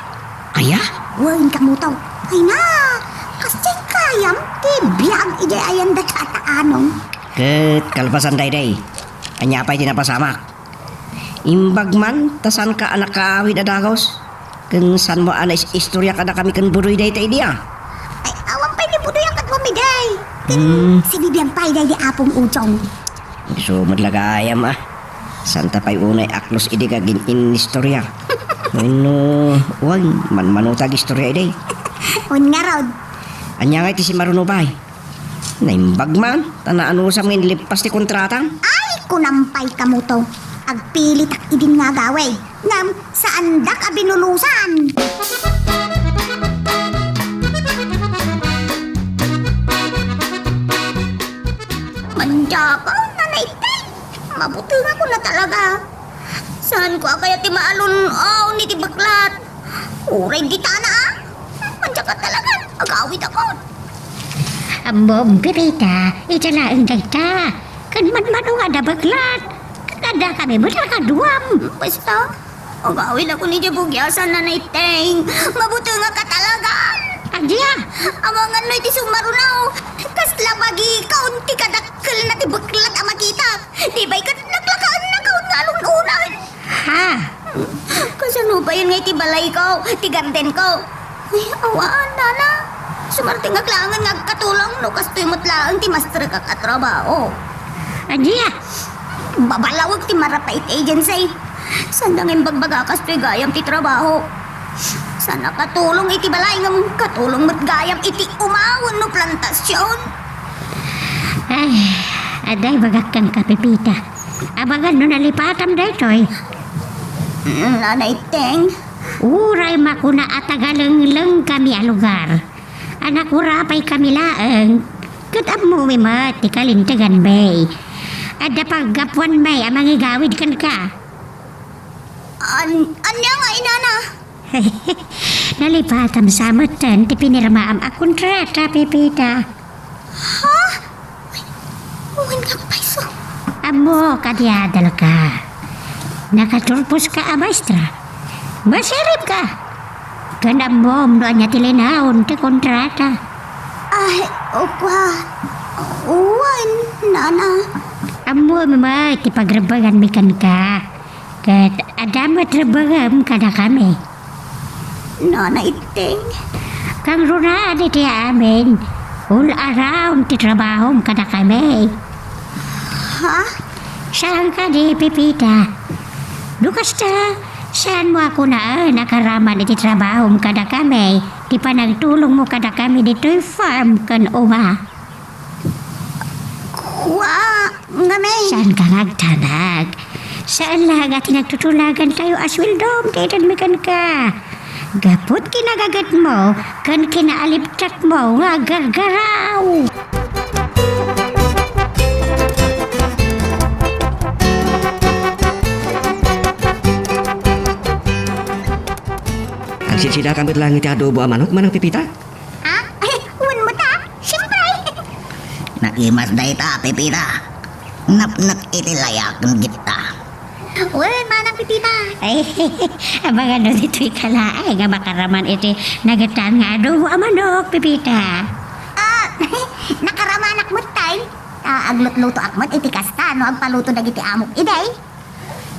Aya? Wain ka mo taw. Ay na, kasi kayam ti biyag ijay ayan da kataanong. Ket kalpasan day. Anya pa'y tinapasamak. Imbag man, tasan ka anak kaawid adagos. Kung saan mo anas istorya ka na kami kan budoy day tayo diya. Ay, awan pa ni Budoy ang katwamiday. Sinibiyang payday di apong ujong. So madlagayam ah. Santa pa'y unay aklos idi ka in istorya. Ano, wag, manutag istorya iday. Un nga raw, Anya nga iti si Marunobay. Naimbag man, tanaan mo sa mga lipas ti kontratang. ay kunampay kamuto. Agpilit ak idin nga gaway. Ngam, saan dak abinulusan? Manja ka, nanay tay. Mabuti nga ko na talaga. Saan ko kaya ti maalon ni ti baklat? Uray di tana ah. Manja ka talaga. Agawit ako. Ambong Pipita, italaang dagta. Kan man nga da baglat. Kada kami mo kaduam. Basta, agawin ako ni Jabugyasan, nanay Teng. Mabuti nga ka talaga. Adya, Amangan no iti sumarunaw. Kasla bagi kaunti kadakkel na ti baklat ang makita. Di ba'y kat naglakaan na kaun nga unan. ha? Kasano ba yun nga iti balay ko, ti garden ko? Ay, awaan, nana. Sumarting aglangan nga katulong no kastoy mutlaang ti master kakatrabaho. Adya, Babalawag ti marapait agency. Saan nga bagbaga kastoy gayam ti trabaho? Sana katulong iti balay nga katulong mat gayam iti umawon no plantasyon. ay, aday bagak kang kapipita. Abagan no nalipatam daytoy. Nanay Teng, Uray makuna atagaleng kami a lugar. Anak urapay kami laeng. Katam mo mat ti kalintagan bay. Ada paggapuan may amang igawid kan ka. anya nga inana? Nalipatam sa matan ti pinirmaam a kontrata pipita. Uwin ka ko paiso. Amo kadyadal ka. Nakatulpos ka a maestra. Masirip ka. Kanamom no anya tilinahon ti kontrata. Ay, opa. Uwan, nana. Amo mama ti pagrabagan mi kan ka. Kat adamat rabagam kada kami. Nanay Teng. Kang runa di ti amin. All around ti trabaho kada kami. Ha? Saan ka di pipita? Lukas ta. Saan mo ako na nakaraman iti trabaho kada kami? Di pa nagtulong mo kada kami dito'y farm kan uma. Kuwa, nga may. Saan ka nagtanag? Saan laga tinagtutulagan tayo aswildom kaitan mi kan ka? Gapot kinagagat mo, kan kinaaliptat mo nga gargaraw. Ang sisida kambit lang iti adobo a manok manang pipita. Ha? Ay, uwan mo ta. Siyempre. Nakimas day ta, Pipita. Napnak iti layak ng gita. Uwan, manang pipita. Ay, abangan no dito'y kalaay nga makaraman iti nagatan nga adobo a manok, pipita. Ah, nakaramanak mo tay. Aglutluto akmat iti kasta no agpaluto dagiti amok iday.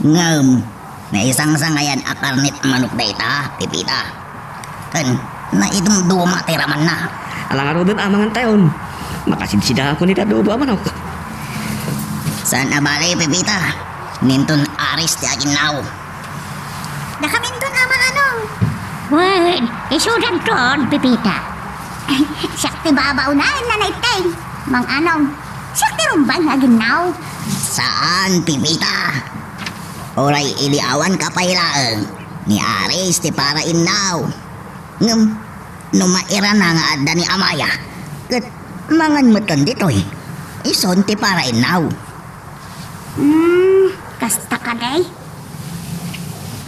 Ngam, na isang sangayan akarnit manok day ta, Pipita. Kan, na idumduma tiraman na. Alang araw din amangan tayon. Makasidsida ako ni adobo a manok. Saan abali, Pipita? Ninton aris ti aginaw. Nakamindon ama anong. Wen, isudan ton, pipita. Sakti babaw na, nanay tay. Mang anong. Sakti rumbang nga ginaw. Saan, Pipita? Oray iliawan ka pailaeng. Ni aris ti para inaw. Ngam, numaira na nga adda ni Amaya. Kat mangan matan ditoy. Ison ti para inaw. Kasta ka day.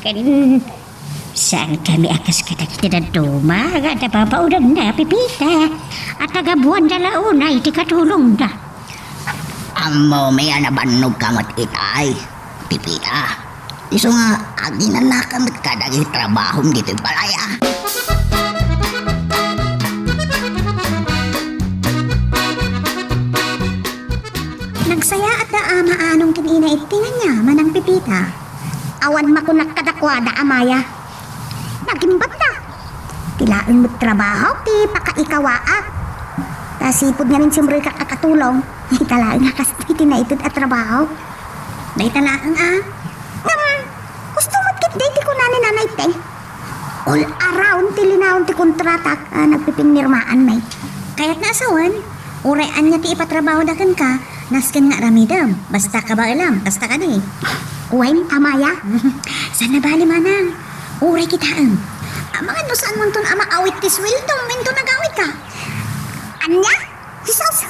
Kan, saan kami akas katakita na duma, nga napapaudan na, pipita. At tagabuan na launa, iti katulong na. Amo may anabanog kamot itay. Pipita. Iso nga, aginan na kamot kadagi trabahong dito balaya. Nagsaya at da ama anong kinina itingan niya manang pipita. Awan makunak kadakwada amaya. nagimbat na. Kilaan mo trabaho, ti pakaikawaak. Tasipod nga rin simbro'y kakatulong. Italaan nga kasi tinaitud at trabaho. Day talaang Gusto mo't kit day ti ko nanay te. All around ti linawon ti kontratak nagpipinirmaan may. Kaya't naasawan, urayan niya ti ipatrabaho dakan ka, nasken nga ramidam, basta ka ba alam, kasta ka di. Uwain, amaya. Sana bali manang, uray kitaan. Amangan mo saan mo ton ama awit ti swildong, minto nagawit ka. Anya? Jesus!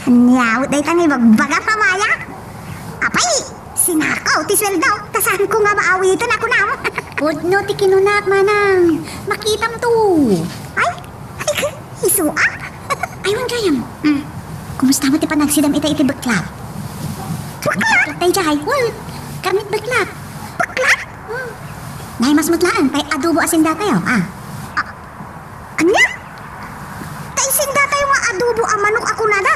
Anya, day tangi bagbaga pamaya. Apay, sinakaw ti sweldo. Tasan ko nga maawitan ako na. Pudno ti kinunak manang, makitam to. Ay, isua. Aywan kayam. Kumusta mo ti panagsidam iti baklat? Baklat? Tay jay, well, karnit baklat. Baklat? Nay mas mutlaan, tay adobo asin datayo, Anya? Taisin da tayo nga adobo ang manok ako nada.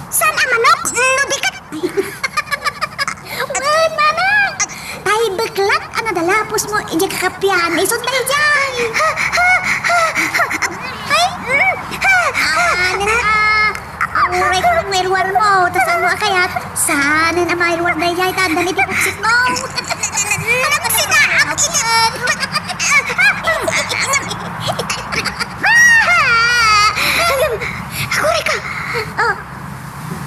Saan ang manok? Nudikat. Wen, manang! Tay baklat, ana dalapos mo, ija kakapyan, isod tayo dyan. Uray ko ng mayroon mo, tas ano akayat? Sana na mayroon na yay, tanda ni tipuksit mo. Anak ko sinaak ilan. Kuri ka. Oh,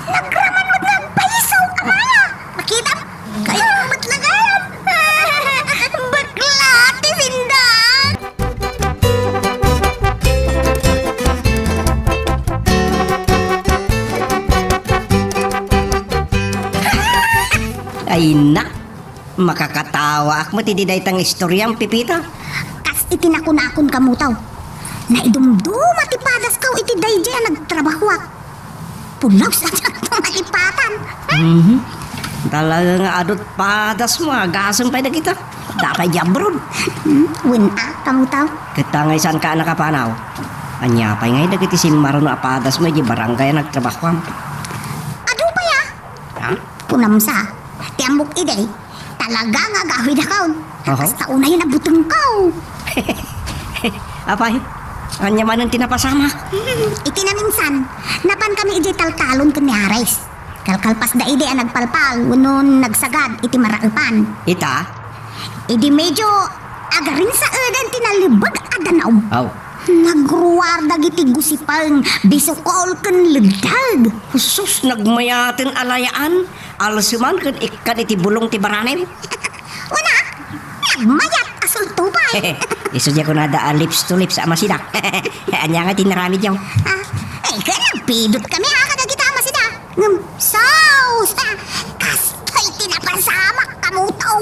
Nagraman mo ng paisaw amaya. makita? Kaya matlagayan. Baklat, tisindan. Ay na, makakatawa ak mo ti daytang istoryang pipita. Kas itinakon-akon kamutaw. Naidumduma ti padas kaw iti dayjay nagtrabaho ak. Pulaw sa itong malipatan. Talaga nga adot padas mo, agasang pa na kita. Dapay jabrod. Win kamutaw. Katangay saan ka nakapanaw. Anya pa'y ngay dagiti simaron na padas mo, di barangay nagtrabaho am. Ado pa ya? Ha? Punamsa. Tiambok iday. Talaga nga gawid akaw. Oho. Basta una yun nabutong kaw. Apay, anya man ang tinapasama. Iti na minsan, napan kami iti taltalon kan ni Ares. Kalkalpas da ide ang nagpalpal, unon nagsagad iti maralpan. Ita? Idi medyo agarin sa edan tinalibag adanaw. Aw, Nagruwarda iti gusipang bisukol kan legdag. sus nagmayatin alayaan. Alasuman kan ikan iti bulong ti baranem. Una, nagmayat asol tupay. Isudya ko na da lips to lips ama sida. Anya nga tinaramid yaw. Kaya pidot kami kada kita masida. Sauce! Kastoy tinapasamak kamutaw.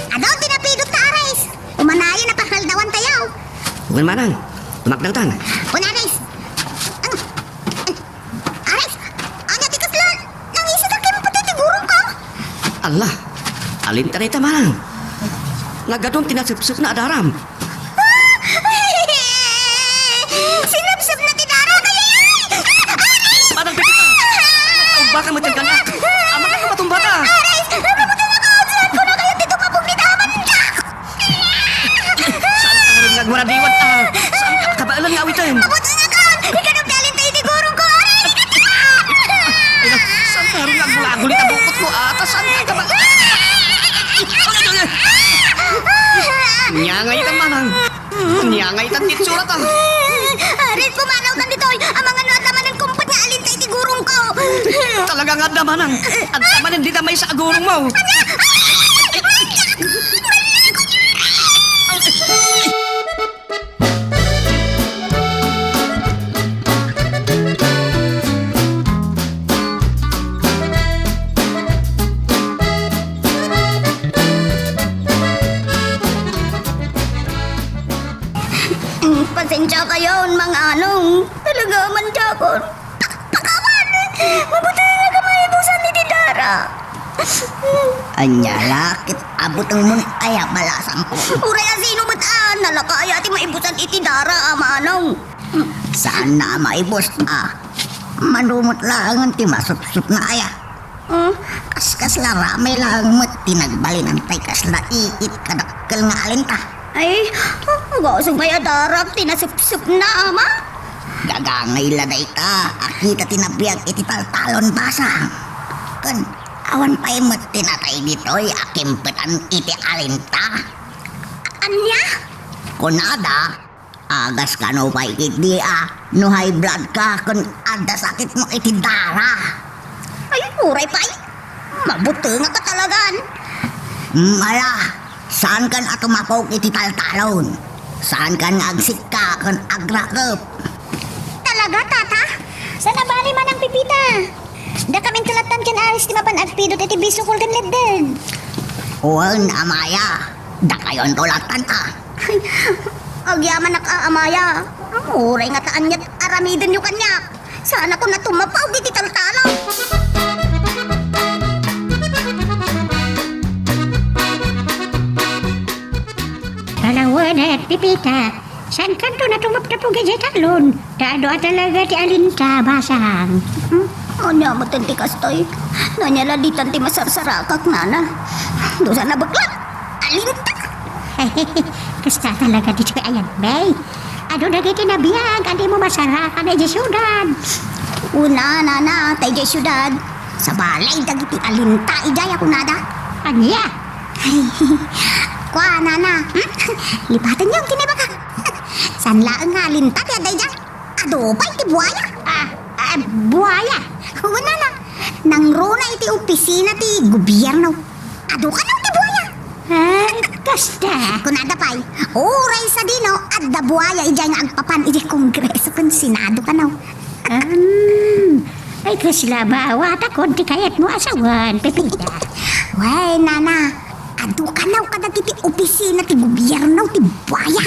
Ano tinapidot ka, Ares? Umanayo na pakaldawan tayaw. Bukan manang, tumakdang tang. Una, Ares. Ares, anya tikas lang. Nangisita kayo mapatitigurong ka. Allah, alin tanay manang. Nagadong tinasipsip na adaram. Sinapsap na tinara kaya yan. Parang pipita. Baka mo ka na. Ama ka matumba ka. Ares, mabuti na ka. Saan ko na kayo dito mapumitaman ka. Saan ka rin nagwaradiwan? Saan ka kabailan nga awitin? Mabuti na ka. Ikanong dalin tayo tigurong ko, Ares. Saan ka rin nagulaguli na bukot ko? Saan ka kabailan? Nyangay ka manang. Nyangay ka titsurat Ares, pumanaw ka dito. Ang mga nuat naman ng kumpot nga alin tayo tigurong ko. Talaga nga da manang. Ang tama hindi na may sa agurong mo. Pasensya kayo, mga anong. Talaga man siya ko. Pakawan! Mabuti na ka maibusan ni Tidara. Anya lakit abot ang mun aya balasang ko. Uray ang sino ba't nalakaya ti maibusan iti Dara, amanong. Saan na maibos Manumot lang ti masupsup na aya. Kaskas la rame lang met tinagbalin tay kasla iit kadakkel nga alinta. Ay, gak usah bayar darab, tinasup-sup na, ama. Gagangay la dayta, akita tinabiyag iti taltalon basang. Kan awan pa'y met tinatay ditoy akimpetan iti alinta. Anya? Kunada, agas ka no pa'y iti no high blood ka kun ada sakit mo iti dara. Ay, uray pa ay. Mabuti nga ka talagan. Mala, saan kan atumapaw iti taltalon? Saan kan agsik ka kun agrakep? Talaga, tata? Sana bali man ang pipita. Da kaming tulatan kan aris ti mapan agpidot iti bisukol kan ledden. Uwan, amaya, da kayon tulatan ka. Agyaman nakaamaya. Ang uray nga taan niya't aramiden yung kanya. Sana ko na tumapaw iti taltalaw. Kalawan at pipita, saan kanto na tumaptapog sa talon? Dado talaga ti alinta basang. Anya mo tanti kastoy. Nanyala di tanti masarsarakak nana. Dosa na baklat. Alinta. Kasta talaga di siya ayan, bay. Ado na kiti nabiyag, adi mo masarakan na di syudad. Una, nana, tay jay syudad. Sa balay, dagiti alinta, idaya ko nada. Anya? Kwa, nana. Lipatan niyo, kinibaka. San laang nga alinta, kaya day dyan. Ado pa, iti buhaya. Buaya. Una na. Nang runa iti opisina ti gobyerno. Ado ka nang ti buhaya. Kasta. Kunada pa'y, oray sa dino, at da buhaya, ijay nga agpapan, iti kongreso kun sinado ka naw. Ay kasla bawa takon ti kayat mo asawan, pipita. Wey, nana, ado ka naw kadag iti opisina ti gobyerno ti buhaya.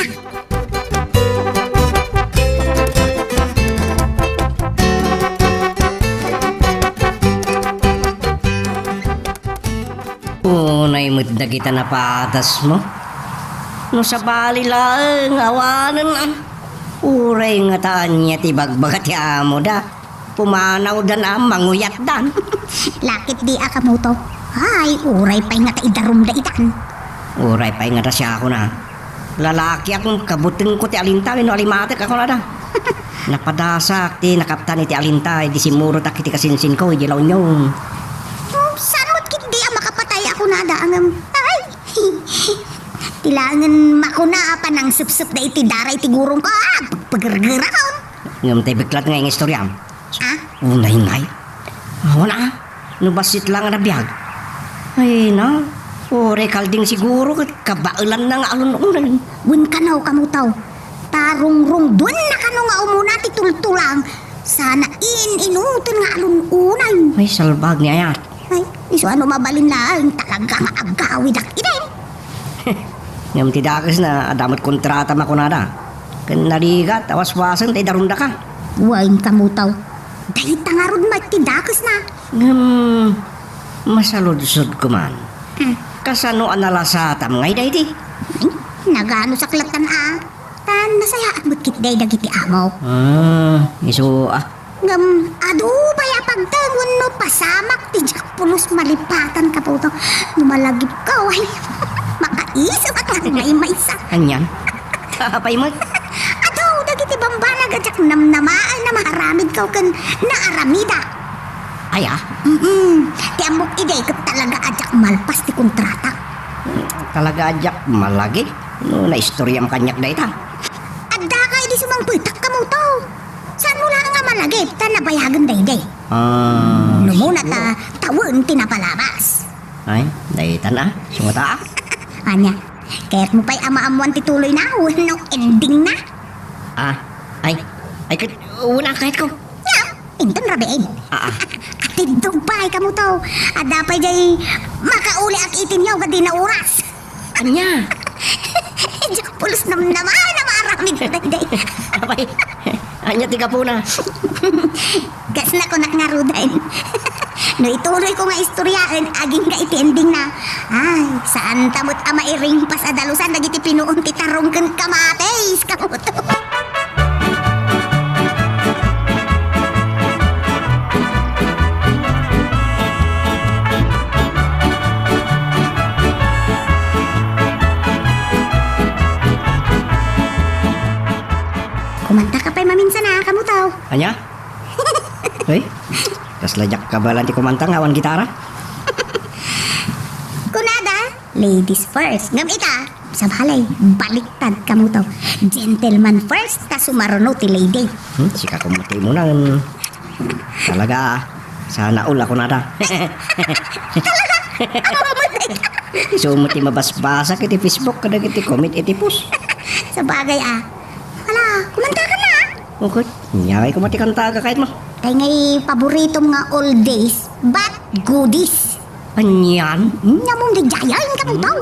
Unay mo't na kita napatas mo. No sa bali lang, awanan ang. Uray nga taan niya ti bagbagat ti amo da. Pumanaw dan ang manguyat dan. Lakit di akamoto. Ay, uray pa'y nga taidarum da itan. Uray pa nga ta siya ako na. Lalaki akong kabutin ko ti alintay no alimatik ako na da. Napadasak ti nakaptan ti alintay di simuro tak iti kasinsin ko idilaw nyong. Saan mo't kit di ang makapatay ako nada ang ay. Tilangan makuna pa ng sup-sup na iti daray ti gurong ko. Paggergira ka. Ngam tayo biglat nga yung istoryam. Ah? Unay ngay. Wala. Nubasit lang na biyag. Ay na. Ore kalding siguro kabailan na nga alun-unan. Wun ka naw kamutaw. Tarong-rong dun na ka nga umuna ti tultulang. Sana inutin nga alun-unan. Ay salbag niya yat. Ay, iso ano mabalin lang. Talaga nga agawid ak inin. Ngam tidakas na adamot kontrata makunada. Kan naligat, awas-wasan tayo darunda ka. Wain kamutaw. Dahil tangarod magtidakas na. Ngam, masaludsod ko man. Kasano analasatam ngay day di? Nagano sa klatan Tan nasaya at bukit day dagiti amo. Iso Ngam, adu baya pagtangon no pasamak ti pulos malipatan ka po to. Numalagip ka, ay. Makaisip at lang ngay maisa. Anyan? Kapay mo? Adu, dagiti bambalag at namnamaan na maharamid ka kan naaramida. Ay Ti amok iday ka talaga ajak malpas ti kontrata. talaga ajak malagi. No, na istoryam kanyak day ta. Adda ka di sumang pitak ka mo to. Saan mo lang nga malagip ta nabayagan day-day. Numuna ta tawon tinapalabas. Ay, daytan sumata Anya, kaya't mo pa'y ama-amuan tituloy na, no ending na. Ay, una kahit ko. Yeah, inton rabein. Atidog pa'y kamo to. Ada pa'y jay makauli ak itinyaw ka di na oras. Anya? Diyak pulos naman na maaramid ko day. Apay, anya tiga po na. Gas na ko nakngarudain. No ituloy ko nga istoryaan, aging ka iti ending na. Ay, saan tamot ama iring pas adalusan, nagiti pinuon ti tarong kan kamates, kamuto. Anya? Hey, tas lajak kabalan ti kumantang awan gitara. Kunada, ladies first. Ngam ita, sa balay, baliktad kamo to. Gentleman first, ta sumaruno ti lady. Sika kumuti mo na. Talaga, sana ula ko nada. So mo ti mabasbasa kiti Facebook kada kiti comment iti post. Sa bagay Hala, kumanta ka na. Okay, nyaway ko mati kanta ka kahit mo. Kay ngay paborito mga old days, but goodies. Anyan? Nyamong digyayan ka mong tao.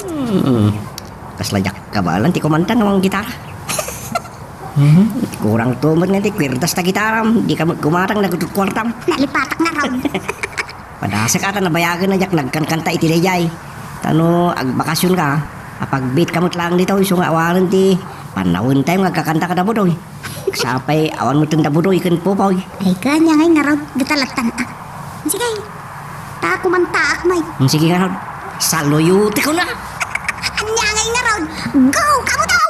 Tas lajak kabalan ti kumanta ng mga gitara. Kurang tumot nga ti kwirtas ta gitara. Di ka gumarang nagutut-kwartam. Nalipatak na raw. Padasa ka nabayagan na jak nagkankanta iti dayay. Tano agbakasyon ka. Apag beat kamot lang dito iso nga awaran ti panahon tayo ngagkakanta ka na budoy. Sapay awan mo itong dabudoy kan po pa. Ay kanya ngay nga raw, gitalatan Sige, ta kumanta may. Sige nga raw. Saluyuti ko na. Anya ngay nga raw, go kamo daw.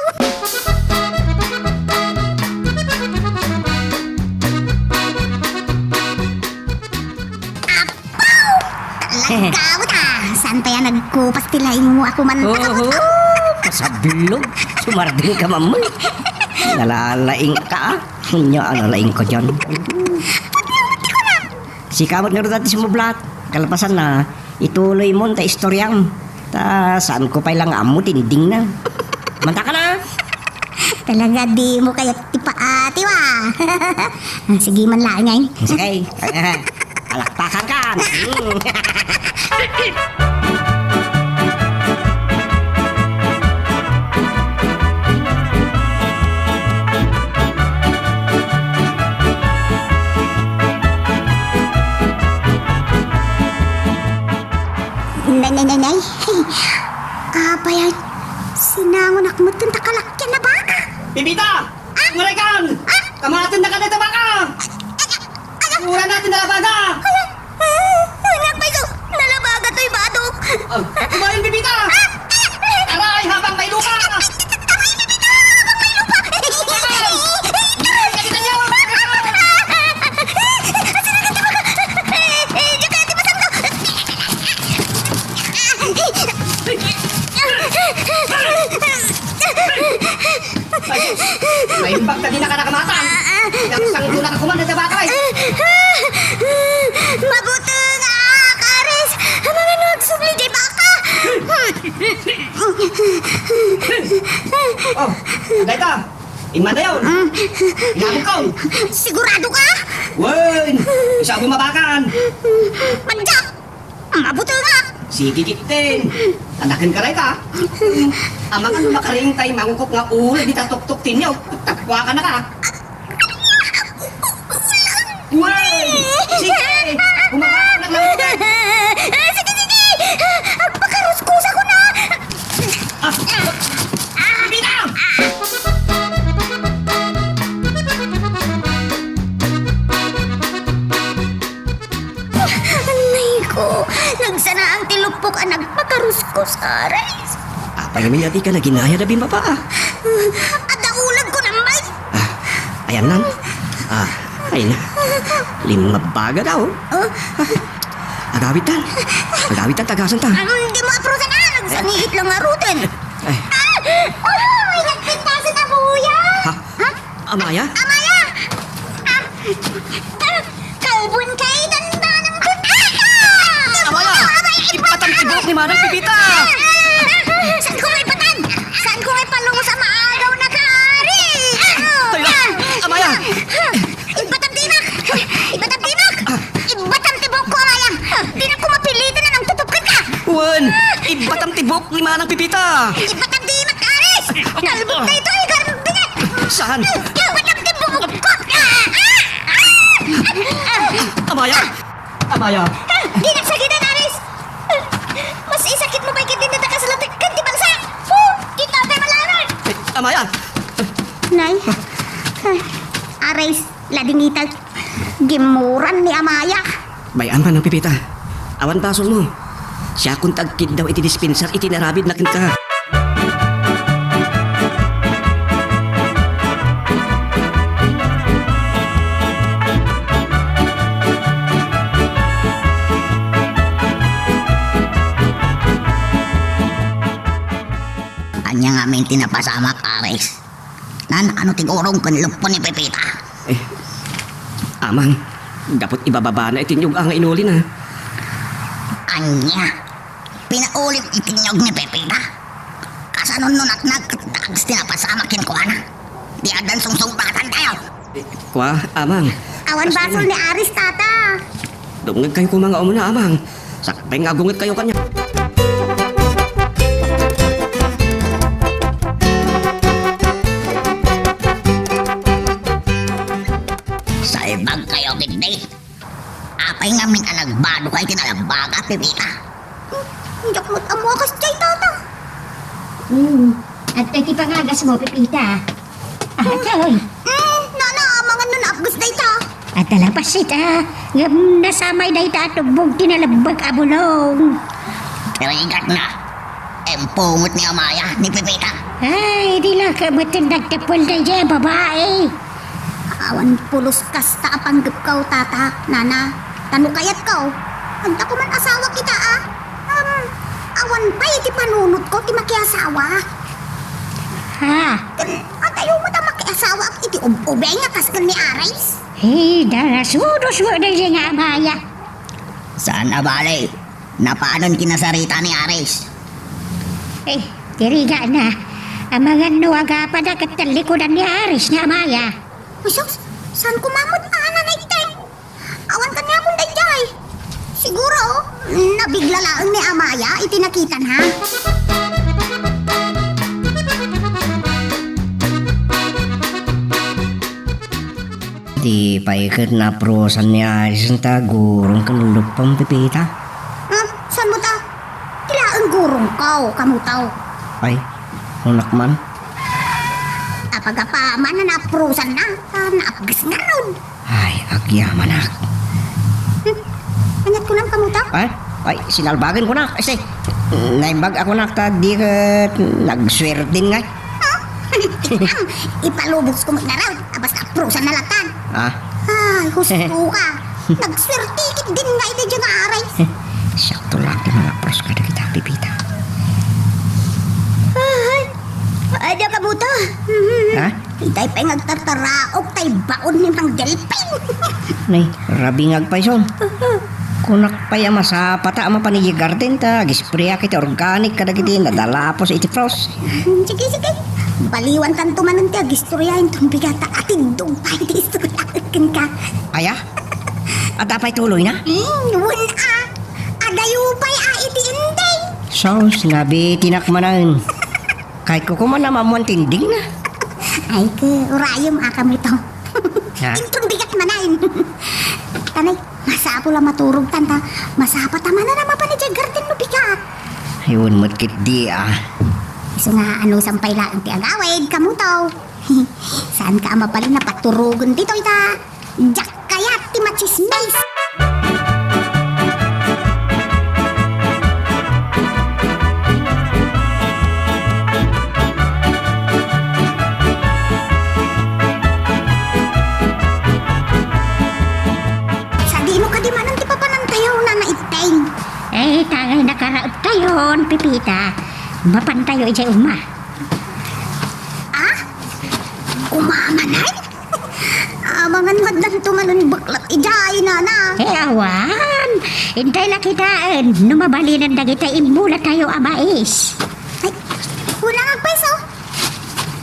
Talaga ta. Saan pa yan nagkupas tilayin mo ako man? Kasabilog. Sumarding ka mamoy. Nalalaing ka. Nya alalaing ko dyan. Si kamot nga rin dati sumublat. Kalapasan na ituloy mo ta istoryang. Ta saan ko pa ilang amo tinding na. Manta ka na. Talaga di mo kayo tipaati wa. Sige man lang ngay. Sige. Alakpakan ka. Nay. Apa yan? Sinangon ako mo tanda kalakyan na baka. Pipita! Ngurikan! Kamatin na ka na tabaka! Mura natin na labaga! Anak ba ito? Nalabaga to'y badok. Kumain, Pipita! Aray, habang may lupa! May imbag na di na ka nakamatan! Naksang doon na ka kumanda sa baka eh! Mabuto nga, Karis. Mga nagsubli di baka. Oh, Dayta! Iman na yun! Inabot ko! Sigurado ka? Wen! Isa bumabakan! Panjak! Mabuto nga. Sige kitin! Anakin ka rin ka! Amang ano makaring tayo mangukop nga ulo di tatok-tok tinyaw! Takwa ka na ka! Wen! Sige! Bumabakan na lang ito! Sige. Agpakaruskusa ko na. Bina! Anay ko. Nagsana ang tilupok ang nagpakaruskos, Karis. Pagamin natin ka na ginaya na bimaba ah. At naulag ko na may. Ayan nan. Ayun na. Limabaga daw. Agawitan. Agawitan tagasan ta. Hindi mo aprosan na. Nagsanihit lang nga rutin. Ay. May nagpintasan na buya. Ha? Amaya? Amaya! Kalbun kay danda ng kutata! Amaya! Ipatang tibok ni Manang Pipita! Saan ko may patan? Saan ko may palungo sa maagaw na kari? Tayla! Amaya! Ibatam timak! Ibatam tibok ko, Amaya! Di na ko mapilitan na ng tutukan ka! Wen! Ibatang tibok ni Manang Pipita! Ibatam timak, Aris! Kalbun na ito, ikarbigat! Saan? Ibatam tibok ko! Amaya! Amaya! Di nagsakitan, Aris! Mas isakit mo pa ikitin na sa latik kan di bangsa! Kita tayo malaman! Amaya! Nay, Aris, ladingital. Gimuran ni Amaya. Bayan man ang Pipita. Awan basol mo. Siya kung tagkid daw iti dispenser iti narabid na ka. amin tinapasamak, Aris. Nan, ano tigurong kan lupon ni Pepita? Amang, dapat ibababa na itinyog ang inuli na. Anya, pinaulit itinyog ni Pepita. Kasanon nun at nagkatags tinapasamakin ko, ana. Di adan sungsung-batan tayo. Kwa, amang. Awan basol ni Aris, tata. Dungag kayo kung mga umuna, amang. Sakpeng agungit kayo kanya. Sa ibang kayo, gindi. Apay ngamin ang nagbado kayo tinalabaga, Pepita. Hindi ko amuakas chay, tata. At iti pangagas mo, Pepita. Oy. Nana, mga nun apgas na ita. At talapas ita. Ngam nasamay na ita at tugbog tinalabag abulong. Rigat na. Empungot ni Amaya, ni Pepita. Ay, di lang ka matindagtapol na dyan, babae. Awan pulos kas ta apanggap kau, tata. Nana, tano kayat kau. Anta ko man asawa kita, ah. Awan pa iti panunot ko, ti makiasawa. Ha? At ayaw mo ta makiasawa, iti ubeng nga kas kan ni Aris. Eh, darasudos mo na siya nga, Amaya. Saan abale? Napaanon kinasarita ni Aris? Eh, tiriga na. Ang mga nuwaga pa na katalikodan ni Aris nga, Amaya. Masyos, saan kumamot ana na iteng? Awan ka niya mong dayjay. Siguro, nabigla lang ni Amaya, itinakitan ha? Di pa ikat na prosan ni Aris ang tagurong kanulupang Pepita. Ha? Saan mo ta? Tila ang gurong kau, kamutaw. Ay, unak man. Apagapaman na naprusan na, naapgas na ron. Ay, agyaman ak. Anyat ko lang kamutaw. Ay, sinalbagan ko na. Kasi, naimbag ako na di ka nagswertin nga. Ipalubos ko na raw, abas naprusan na latan. Ah, Ay, husto ka. Nagswertikit din nga iti dyan nga aray. sakto lang di mga pros ka na kita, Pepita. Ay, di ka buta. Ha? Itay pa'y nagtartaraok, tay baon ni Mang Delping. Nay, rabingag pa ison. Kunak pa yung masapata ama panigi garden ta. Gispriya kita organic kada kiti nadalapos iti pros. Sige, sige. Baliwan tanto manan ti agistoryahin tong bigata atin dumpay ti istoryahin ka. Aya? At apay tuloy na? Wun adayupay iti inday. So, sinabi tinakmanan. Kahit ko kuman na mamuan tinding na. Ay, urayom akam ito. Ha? Intong bigat manain. Tanay, masapo lang maturog tanta. Masapat naman na naman pa ni Jay Garden no bigat. Ayun, matkit di ah. Iso nga ano sampay lang ti agawid kamutaw. Saan ka mapalin na paturugon dito ita? Jak kayat ti machismis. Sa dino ka di manan ti papanantayaw na naiteng. Eh, tagay nakaraot tayon, Pepita. Mapantayo ijay uma. Ah? Umamanay? Abangan madlan tumanon baklat ijay na na. Eh, awan. Hintay lang kitaan. Numabalinan na kita imula tayo amais. Ay, wala nga peso.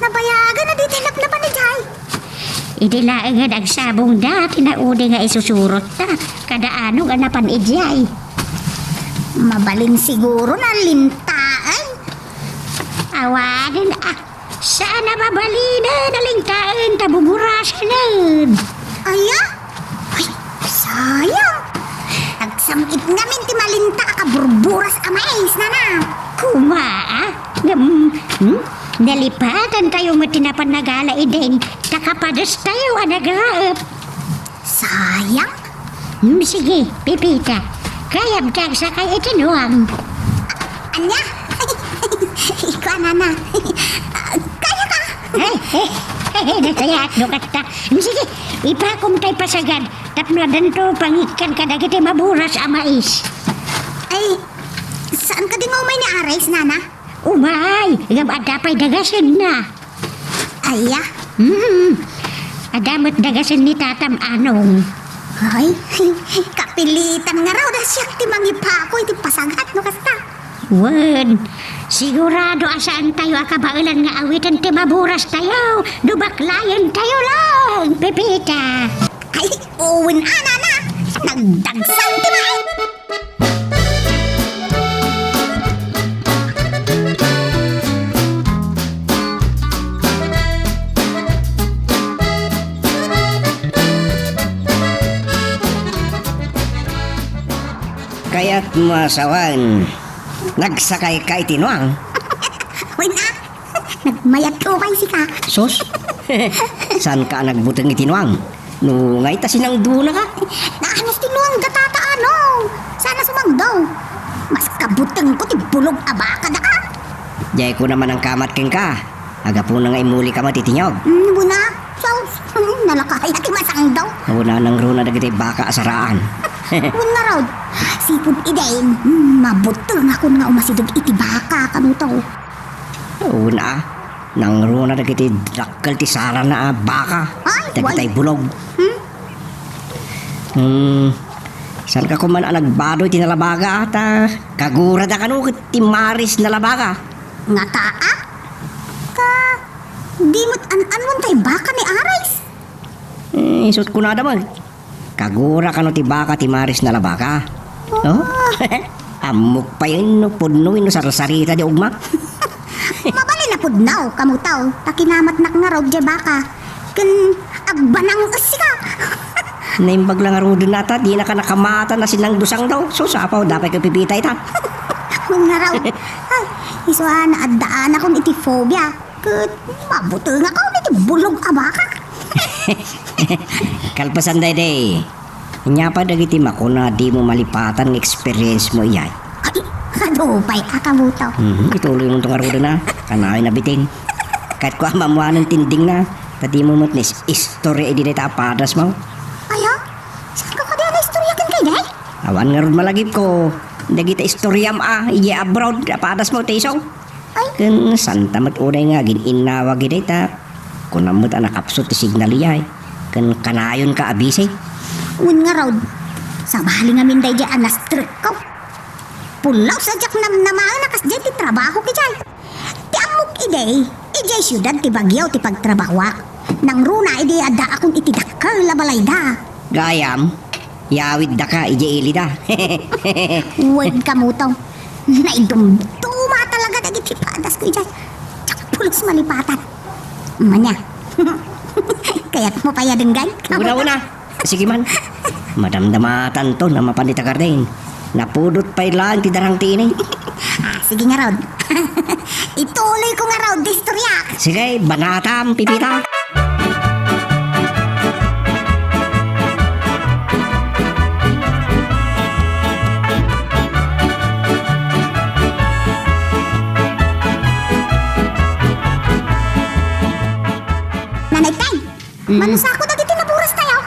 Nabayagan na di tilap na pa ni Jay. Idilaangan ang sabong dati na uli nga isusurot ta. Kada anong anapan ijay. Mabalin siguro na lintaan. Awanin ah. Saan na mabalina na lingkaan tabuburasan? Aya? Ay, sayang. Nagsamit namin ti malinta kaburburas amais na na. Kumaa? Nalipatan tayo matinapan nagala idin. Takapadas tayo anagaap. Sayang? Sige, Pepita. Kayab kang sakay itinuang. Anya? Ikaw na. Kaya ka? Natayat no kata. Sige, ipakom tayo pasagad. Tapno danto pangikan ka na kita maburas amais. Ay, saan ka din umay ni Aris, nana? Umay, ngam adapay dagasin na. Aya, Adamat dagasin ni tatam anong. ay, kapilitan nga raw na siya ti mangipa ako iti pasagat no kasta. Wen, sigurado asaan tayo akabailan nga awitan ti maburas tayo. Dubaklayan tayo lang, Pepita. Ay, uwin ana na, nagdagsang ti maay. Kaya't masawan, nagsakay kay Tinuang. Uwin na, nagmayat ukay si ka. Sus, saan ka nagbutang itinuang? No, ngay ta sinang duna ka. Naanos tinuang gatataano. Sana sumangdaw. Mas kabuteng ko ti bulog abaka da ka. Jay ko naman ang kamat king ka. Aga po na nga imuli ka matitinyog. Buna, so, nalakay ti masangdaw. Wala nang runa na kita baka asaraan. Una raw, sipod idein, mabuteng ako nga umasidog iti baka kanuto. Una, nang runa na kita drakkel ti sara na baka. Ay, Tagitay bulog. Saan ka kuman nagbadoy ti nalabaga ata? Kagura da kanu ti maris nalabaga. Nga taa? Ka, di mo't an-anwan tay baka ni Aris. Isot ko na naman. Kagura kanu ti baka ti maris nalabaga. Oh? Amok pa yun no punuin no sarasarita di ugma. Mabali na pudnaw, kamutaw, takinamat nak nga raw di baka. Kan, agbanang usika. Naimbag lang aro din nata, di na ka nakamata na silang dusang daw. So sapaw, dapat ka pipitay ta. Nga raw, ay, isuhan na addaan akong iti phobia. Kat, mabuteng ako iti bulog abaka. Kalpasan day day. Nya pa dagiti mako na di mo malipatan ng experience mo iyay. Ay, kadupay akamutaw. Ituloy mo itong aro na, kanay na biting. Kahit ko amamuan ng tinding na, tadi mo matnis, istorya di na padas mo. Aya, saan ka kaya na istorya kan kay day? Awan nga ron malagip ko. Dagita istoryam iya abroad, padas mo tayo. Ay. Kan santa mat unay nga, gininawa gina ta. Kung namot anak kapsot ti signal iyay. Kan kanayon ka abise. Un nga raw, sa bahali nga minday di anastrek ko. Pulaw sa jak namaan nakas di ti trabaho ki jay. Ti amok iday, ijay syudad ti bagyaw ti pagtrabahwak. Nang runa idi adda akong iti dakkel la balay da. Gayam, yawid da ka, ije ili da. Uwag kamutaw. Naidumduma talaga dagiti padas ko ijay. Tsak pulos malipatan. Manya. Kaya't mo paya denggay. Una-una, sige man. Madamdamatan to na mapanita karden. Napudot pa ilan ti darang tinay. Sige nga raw. Ituloy ko nga raw di istorya. Sige, banatam, pipita. Nanay Tay, manusa ako dagiti naburas tayo.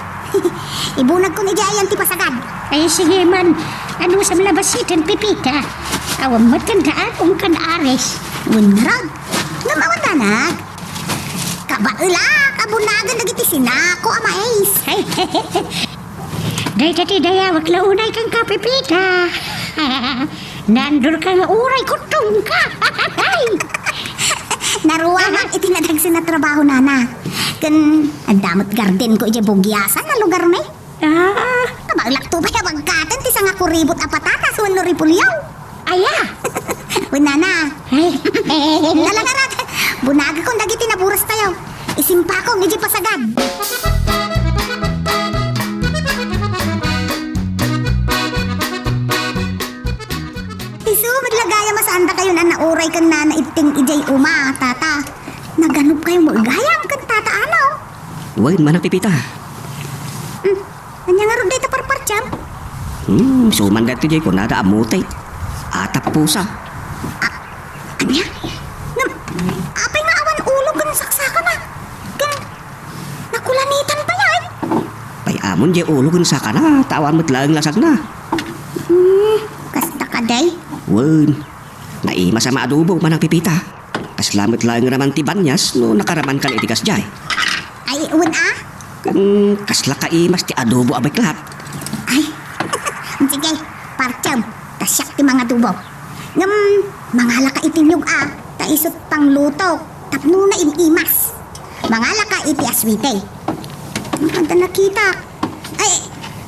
Ibunag ko ni Jayan ti pasagad. Ay sige man, ano sa malabasitan, Pepita? Awam matandaan kung kan ares. Unrag, namawan danag. Kabaula, kabunagan dagiti sinako amais. Ay, day tati dayawak launay kang ka, Pepita. Nandor ka nga uray kutong ka. Naruwaman itinadagsin na trabaho nana. Kan, adamot garden ko ije bugyasan na lugar may. Ah, Kabaglak to pa yabagkatan ti nga kuribot a patatas wano ripulyaw. aya. Uy nana, Ay, lalangarag. Bunaga kong dagiti naburas tayo. Isimpa ko ije pasagad. Isu, maglagaya masanda kayo na nauray kan nana iting ijay uma, tata. Naganup kayo mo gayam kan tata ano. Uy, mana pipita. Anya nga ron dito parparcham. Suman dito jay ko nada amutay. Atap pusa. Anya? Apay nga awan ulo kan saksakan na. Kan, nakulanitan pa yan. Pay amon jay ulo kun sa kana, tawan mo't lang lasag na. Kasta ka day. Wen, Naima sa maadubo manang pipita. Kaslamot lang raman ti banyas no nakaraman kan itikas jay. Ay, uwan Kan kasla kaimas ti adobo abay lahat. Ay, sige, partyam, tasyak ti mga tubo. Mangala ka itinyog ta isot pang luto, tapno na imimas. Mangala ka iti aswite. Maganda nakita. Ay,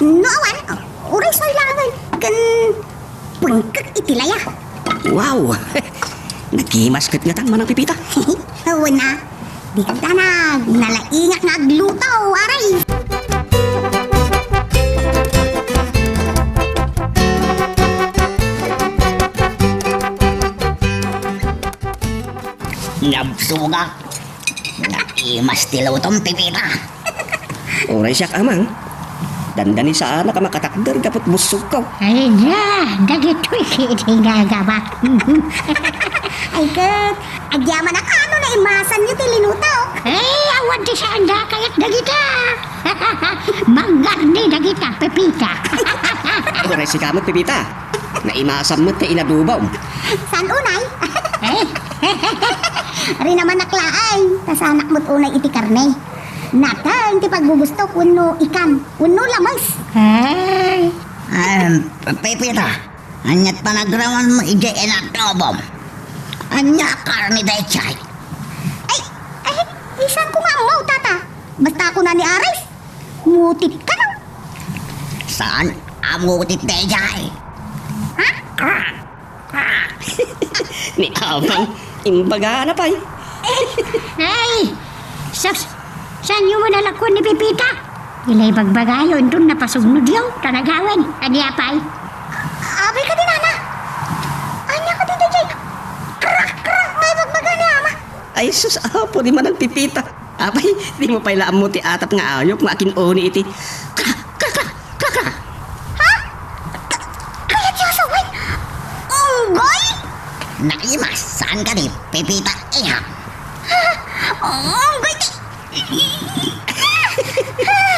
no awan, uray soy langan, kan pungkak itilaya. Wow! Nagimas kat nga tan manang pipita. Awan na, di ka tanag, nalaingak nga agluto, aray. Nabsuga. Naimas tilutong pipita. Oray siya amang. Dandani saan na ka makatakder kapot busog ko. Ay na, dagito'y kitingagabak. Ay, kat, agyaman na kano na imasan niyo tilinuto. Ay, awan ti saan da kayat dagita. Manggar ni dagita, pepita. Oray si kamot pipita. Naimasam mo ti inadubaw. San unay? Eh, Ari naman naklaay, tas anak mo't unay iti karne. Natang ti pagbubusto kuno ikan, kuno lamas. ay, Pipita. Anyat panagrawan mo ije inatobom. Anya karni day chay. Ay, isan ko nga mo, tata. Basta ako na ni Aris, mutit ka na. Saan amutit day chay? Ni amang imbaga na pa'y. ay, saan yung manalakon ni Pipita? Ilay bagbagayon dun napasugnod yung tanagawan. Adi apay. Abay ka din, Ana. Anya ka din, Jay. Krak, may bagbaga ni Ama. Ay sus, apo di man ang pipita. Apay, di mo pa'y laam mo ti atap nga ayok nga akin oni iti. Kaya siya saway. Unggoy? Naimas. Saan ka di? Pipita iha. Unggoy ti.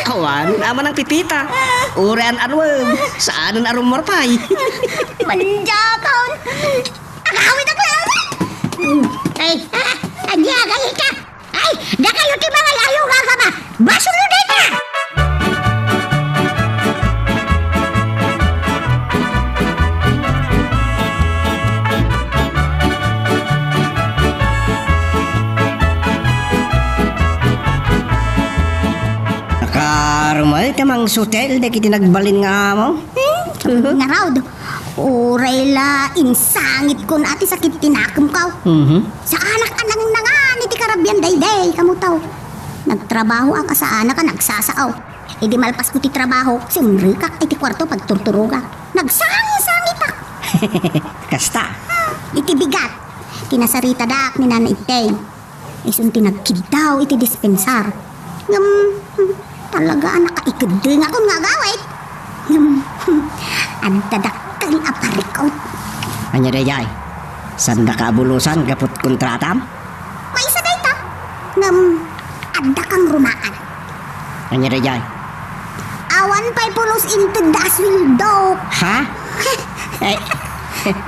Awan, naman ang pipita. Urean arwag. Saan ang arumorpay? Manjakaw. Akawit ang lang. Ay, adi agay ka. Ay, da kayo ti mga layo nga ka ba? Basulunay ka! Nakarumay tamang sutel da kiti nagbalin nga mo. Nga raw. Uray la, insangit ko na ati sakit tinakam kaw. Sa anak-anang na nga, ni ti karabyan dayday, kamutaw. Nagtrabaho ang sa anak ka, nagsasaaw. E di malpas ko ti trabaho, simrikak iti kwarto pagturturuga. Nagsangi-sangi pa. Kasta. Iti bigat. Tinasarita dak ni Nana Itay. Isun tinagkidaw iti dispensar. Talaga anak kaikiding ako nga gawit. Ang dadakkel aparikaw. Anya dayay. Sanda ka abulusan kaput kontratam? May isa dayta. Adda kang runaan. Anya dayay. Awan pa'y pulos into daswil daw. Ha? Ay,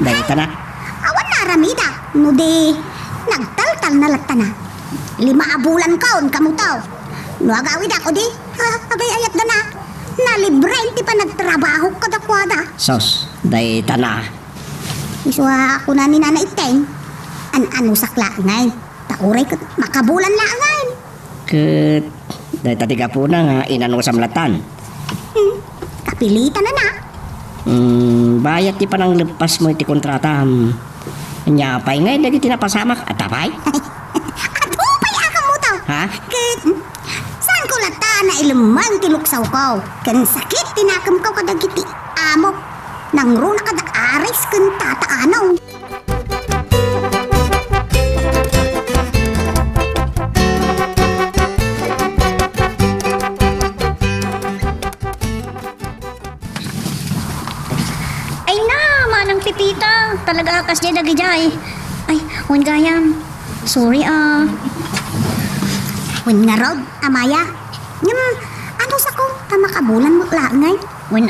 dayta na. Awan na ramida. No di, nagtaltal na latta na. 5 bulan kaon kamutaw. No agawid ako di. Abay ayat na na. Nalibre hindi pa nagtrabaho kadakwada. Sos, dayta na. Iswa ako na ni Nana Iteng. Ano sakla ngay. Tauray ko makabulan la ngay. Ket, dayta tiga po na nga inano sa mlatan. Kapilitan na na. Bayat ti panang lepas mo iti kontratam. Nya pay ngay dagi tinapasamak atapay? Ato pa'y akamutaw. Ha? Ket, saan ko lata na ilamang tiluksaw ko. Kan sakit tinakam ko kadagiti amo. Nang runa kadak aris kan tataanaw. Ay na, manang Pipita. Talaga akas dyan nagijay. Ay, wan gayam. Sorry Wen nga rod, Amaya. Ano sa ko? Tamakabulan mo langay. Wan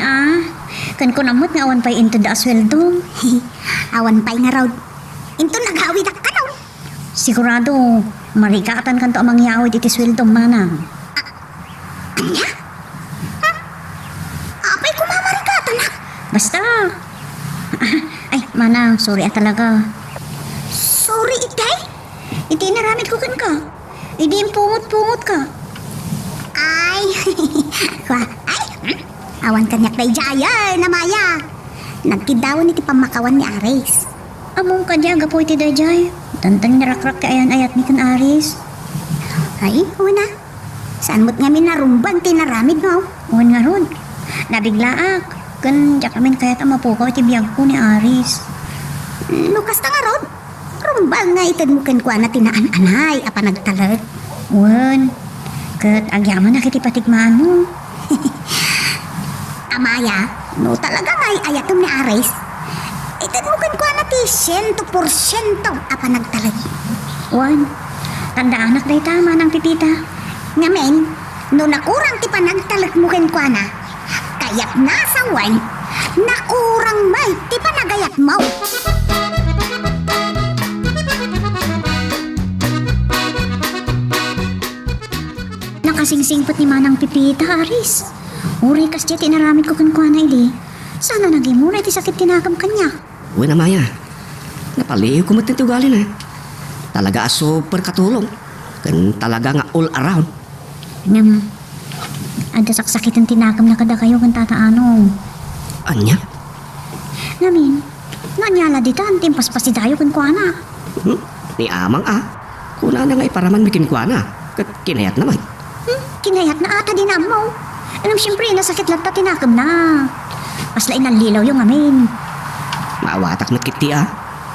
kan ko namot nga awan pa'y into the asweldo. Awan pa'y nga rod. Into naghawid ka daw. Sigurado, marikatan kan to amang yawid iti sweldo manang. Anya? Ha? Apay kumamarikatan na. Basta. Ay, manang, sorry talaga. Sorry, itay. Iti naramit ko kan ka. Idi pungot-pungot ka. Ay, awan kanyak day jaya na Maya. Nagkidawan iti pamakawan ni Aris. Among ka diya, gapo iti dayjay. Tantang narakrak ka ayan ayat ni kan Aris. Ay, una. Saan mo't nga minarumbang tinaramid mo? Uwan nga ron. Nabiglaak. Kan diya kami kaya't amapukaw iti biyag ko ni Aris. Lukas ta nga ron. Rumbang nga itad mo kan kwa na tinaan-anay apa nagtalag. Uwan. Kat agyaman na kiti patigmaan mo. Amaya, no talaga nga'y ayatom ni Aris. Itad mo kan kwa na ti 100% apa nagtalag. Uwan. Tanda anak day tama ng pipita. Ngamen, no nakurang ti panagtalag mo kan kwa na, kaya't nasa wine, nakurang may ti panagayat mo. Nakasingsingpot ni manang pipita, Aris. Uri kas diya tinaramit ko kan kwa na ili. Sana naging muna iti sakit tinakam kanya. Uy na Maya, napaliw ko matitugalin eh. Talaga super katulong. Kan talaga nga all around. Ngam, ada saksakit ang tinakam na kada kayo kan tataano. Anya? Ngamin, nanyala dita ang timpas-pasi dayo kan kwa na. Ni amang kuna na nga iparaman bikin kwa na. Kat kinayat naman. Kinayat na ata din mo. Alam siyempre, nasakit lang ta tinakam na. Pasla inalilaw yung amin. Maawatak matkiti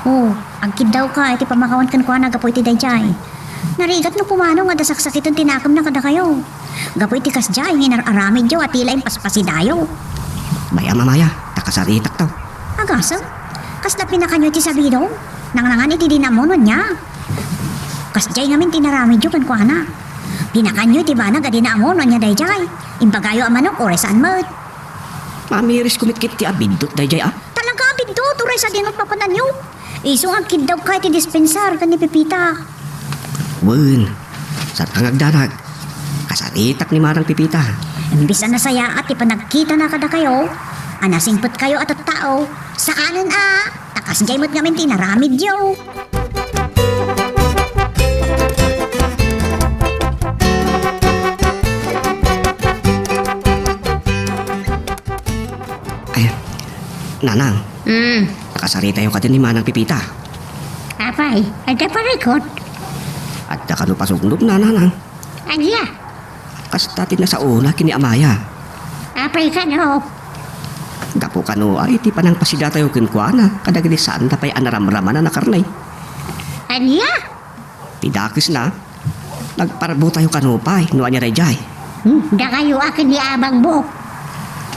Oh, agkid daw ka, iti pamakawan kan kwa na gapo iti dayjay. Narigat no pumano nga dasakit ang tinakam na kada kayo. Gapo iti kasjay, nginararamid yo at tila yung paspasi dayo. Baya mamaya, takasaritak tao. Agasang, kasda pinakanyo iti sabido, nangangan iti dinamono niya. Kasjay ngamin tinaramid yo kan kwa na. Pinakanyo iti banag adi naamono niya dayjay. Imbagayo amanok oresan mo't. Mamiris kumitkit ti abindot dayjay Talaga abinto, turay sa dinot papanan nyo. Isong agkid daw ka iti dispensar kan ni Pipita. Wen, sa tangagdarag. Kasaritak ni Marang Pipita. Imbis na saya at ipanagkita na kada kayo, anasingpot kayo at tao, sa kanan takas jay mo't ngamin tinaramid yo. Ay, Nanang, nakasari tayo ka din ni Manang Pipita. Apay, ada pa record? At nakano pasugnog na Nanang. Anya, Kastatin na sa una kini Amaya. apay ka no? Gapo kano ay ti panang pasida tayo kinkwana. Kadagdi saan tapay anaramraman na nakarnay. Anya? Tidakis na. Nagparabo tayo kanupay. Nuwa niya rayjay. Da kayo akin ni abang mo.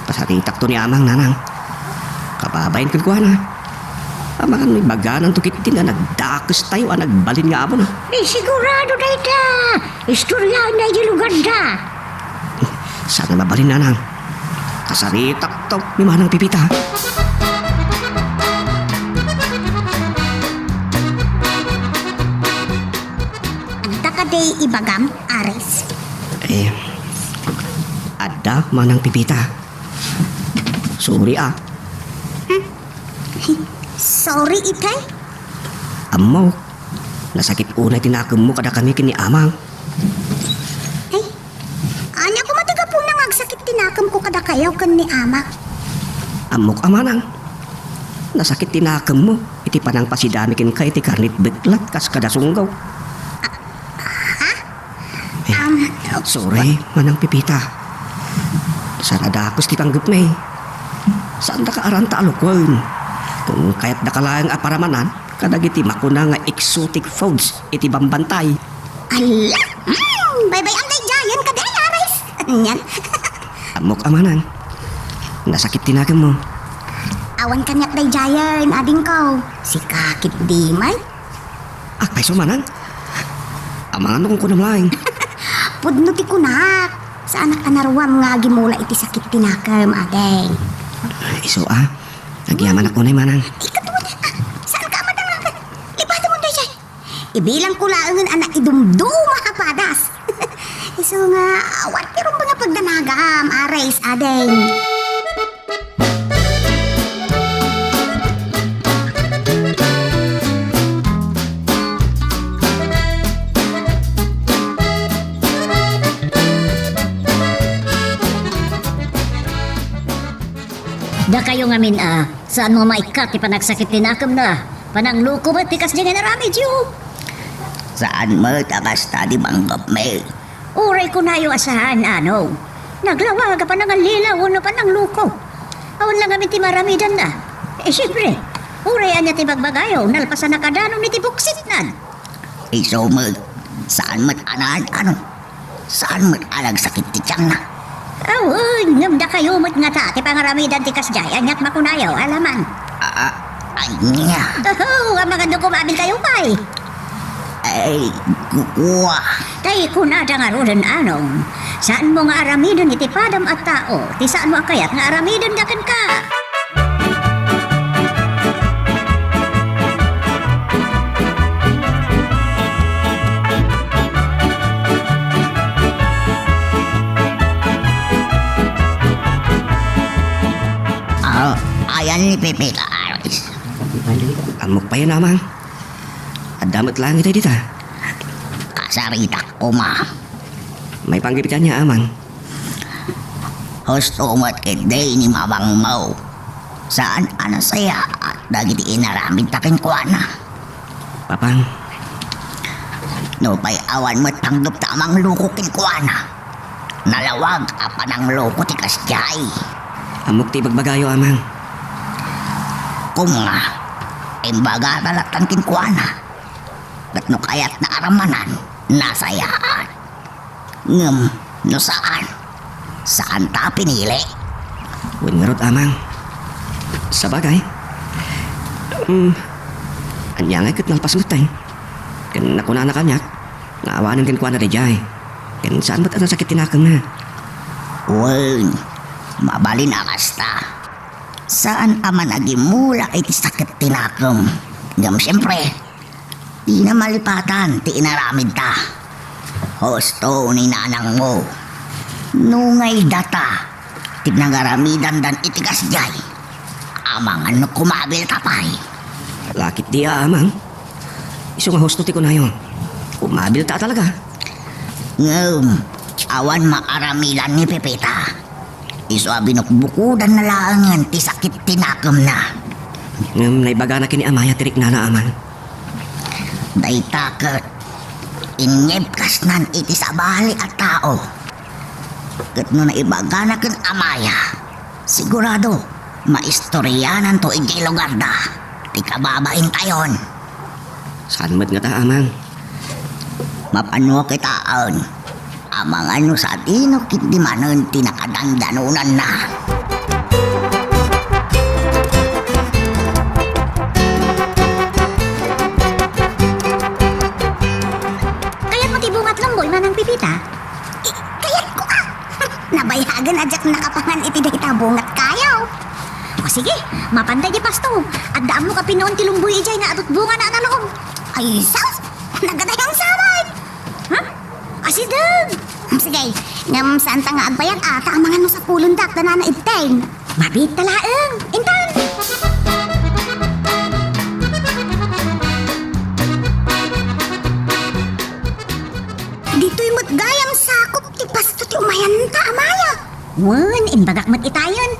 Kasaritak to ni Amang Nanang. Kababayin kinkwana. Amangan may baganan to kitin na nagdakis tayo nagbalin nga amo no. Sigurado na ita. Istorya na yung lugar da. Sana mabalin Nanang. Kasaritak to ni Manang Pipita. Ang takaday ibagam, Aris. Ada Manang Pipita. Sorry Sorry, itay. Amaw. Nasakit una tinakam mo kada kami kini Amang. Ay, anya ko matiga po nang agsakit tinakam ko kada kayaw kan ni Ama. Amok amanang. Nasakit tinakam mo. Iti panang pasidami kin ka iti karnit betlat kas kada sunggaw. Sorry, Manang Pipita. Sana dakos ti panggap may. Saan da ka aranta alukwan? Kung kaya't nakalang aparamanan, kadagiti makuna nga exotic foods iti bambantay. Ala! Bye-bye ang dayjayan ka day, Aris. Yan. Amok amanang. Nasakit tinakam mo. Awan kanyak dayjayan, ading ko. Si kakit di may. Kay sumanang. Amangan kung kunamlaing. Pudno ti kunak. Sa anak anarwam nga gimula iti sakit tinakam, adeng. Iso nagyaman ako na manang. Ikatuwa na. Saan ka madangakan? Ibilang ko laangan anak idumduma kapadas. Iso nga, awat kirong mga pagdanagam, ares, adeng. Da kayo ngamin saan mo maikat ti panagsakit tinakam na. Panangluko ba tikas dyan nga naramid yun? Saan mo takas tadi banggap me? Uray ko na yung asahan, ano? Naglawag ka pa ng alilaw, ano pa ng luko. Awan lang kami ti maramidan na. Siyempre, uray anya ti bagbagayo, nalpasan na kadano ni ti buksit nan. Iso mo, saan mo't anaan ano? Saan mo't alag sakit ti tiyang na? Awan, ngamda kayo mo't nga ta, ti pangaramidan ti kasjay, anyat makunayaw, alaman. Ay niya. Oh, ang mga dukumabil kayo pa'y. Ay, kukuha. Tay kunada nga ron anong, saan mo nga aramidon iti padam at tao, ti saan mo akayat nga aramidon dakan ka. Ayan ni Pepe ka, Aris. Amok pa yan amang. Adamot lang kita dita. Kasarita ko ma. May panggipitan niya amang. Husto mo't kede ni mabang mo. Saan ana saya at dagiti inaramid takin ko na. Papang, No pa'y awan mo't tanggap tamang luko kin ko na. Nalawag apa ng loko ti kasjay. amok ti bagbagayo amang. Kung nga, imbaga talatan kin ko na. Ba't no kayat na aramanan, nasayaan. Ngem, no saan? Saan ta pinili? Wingarot amang. Sa bagay. Anya nga kat nalpas mo tayo. Kan ako na kanyak. Naawanan kan kuha na rejay. Kan saan ba't ang sakit tinakang na? Wen, mabalin akasta. Saan aman agimula iti sakit tinakam? Ngam siyempre, di na malipatan ti inaramid ta. Husto ni nanang mo. Nungay data, tignangaramidan dan itigas jay. Amangan no kumabil tapay. Lakit di amang. Iso nga hosto ti ko na yun. Kumabil ta talaga. Ngam, awan maaramilan ni Pepeta. Iso binukbukudan na laangan ti sakit tinakam na. Ngam naibaga na kini amaya tirik na na amang. Day takot. Inyeb kasnan iti sabali at tao. Kat no naibaga na kan amaya. Sigurado, maistoryanan to iti lugar da. Ti kababain tayon. Saan mat nga ta amang? Mapano kitaon. Amang ano sa atino kiti manon tinakadandanunan na. Kaya't mo ti bungat lang boy, manang pipita. Kayat ko Nabayagan ajak nakapangan iti dayta bungat kayaw. O sige, mapantay di pasto. At daan mo ka pinoon ti lumboy ijay nga atut bunga na analong. Ay, sus! Nagatayang sabay! Ha? Asidang! Sige, ngam saan ta nga agbayag ata ang mga no sa pulundak na nanaibteng. Mabit talaang! Intan! Dito'y matgayang sakop ti pasto ti umayan ta amaya. Wan, imbagak mat itayon.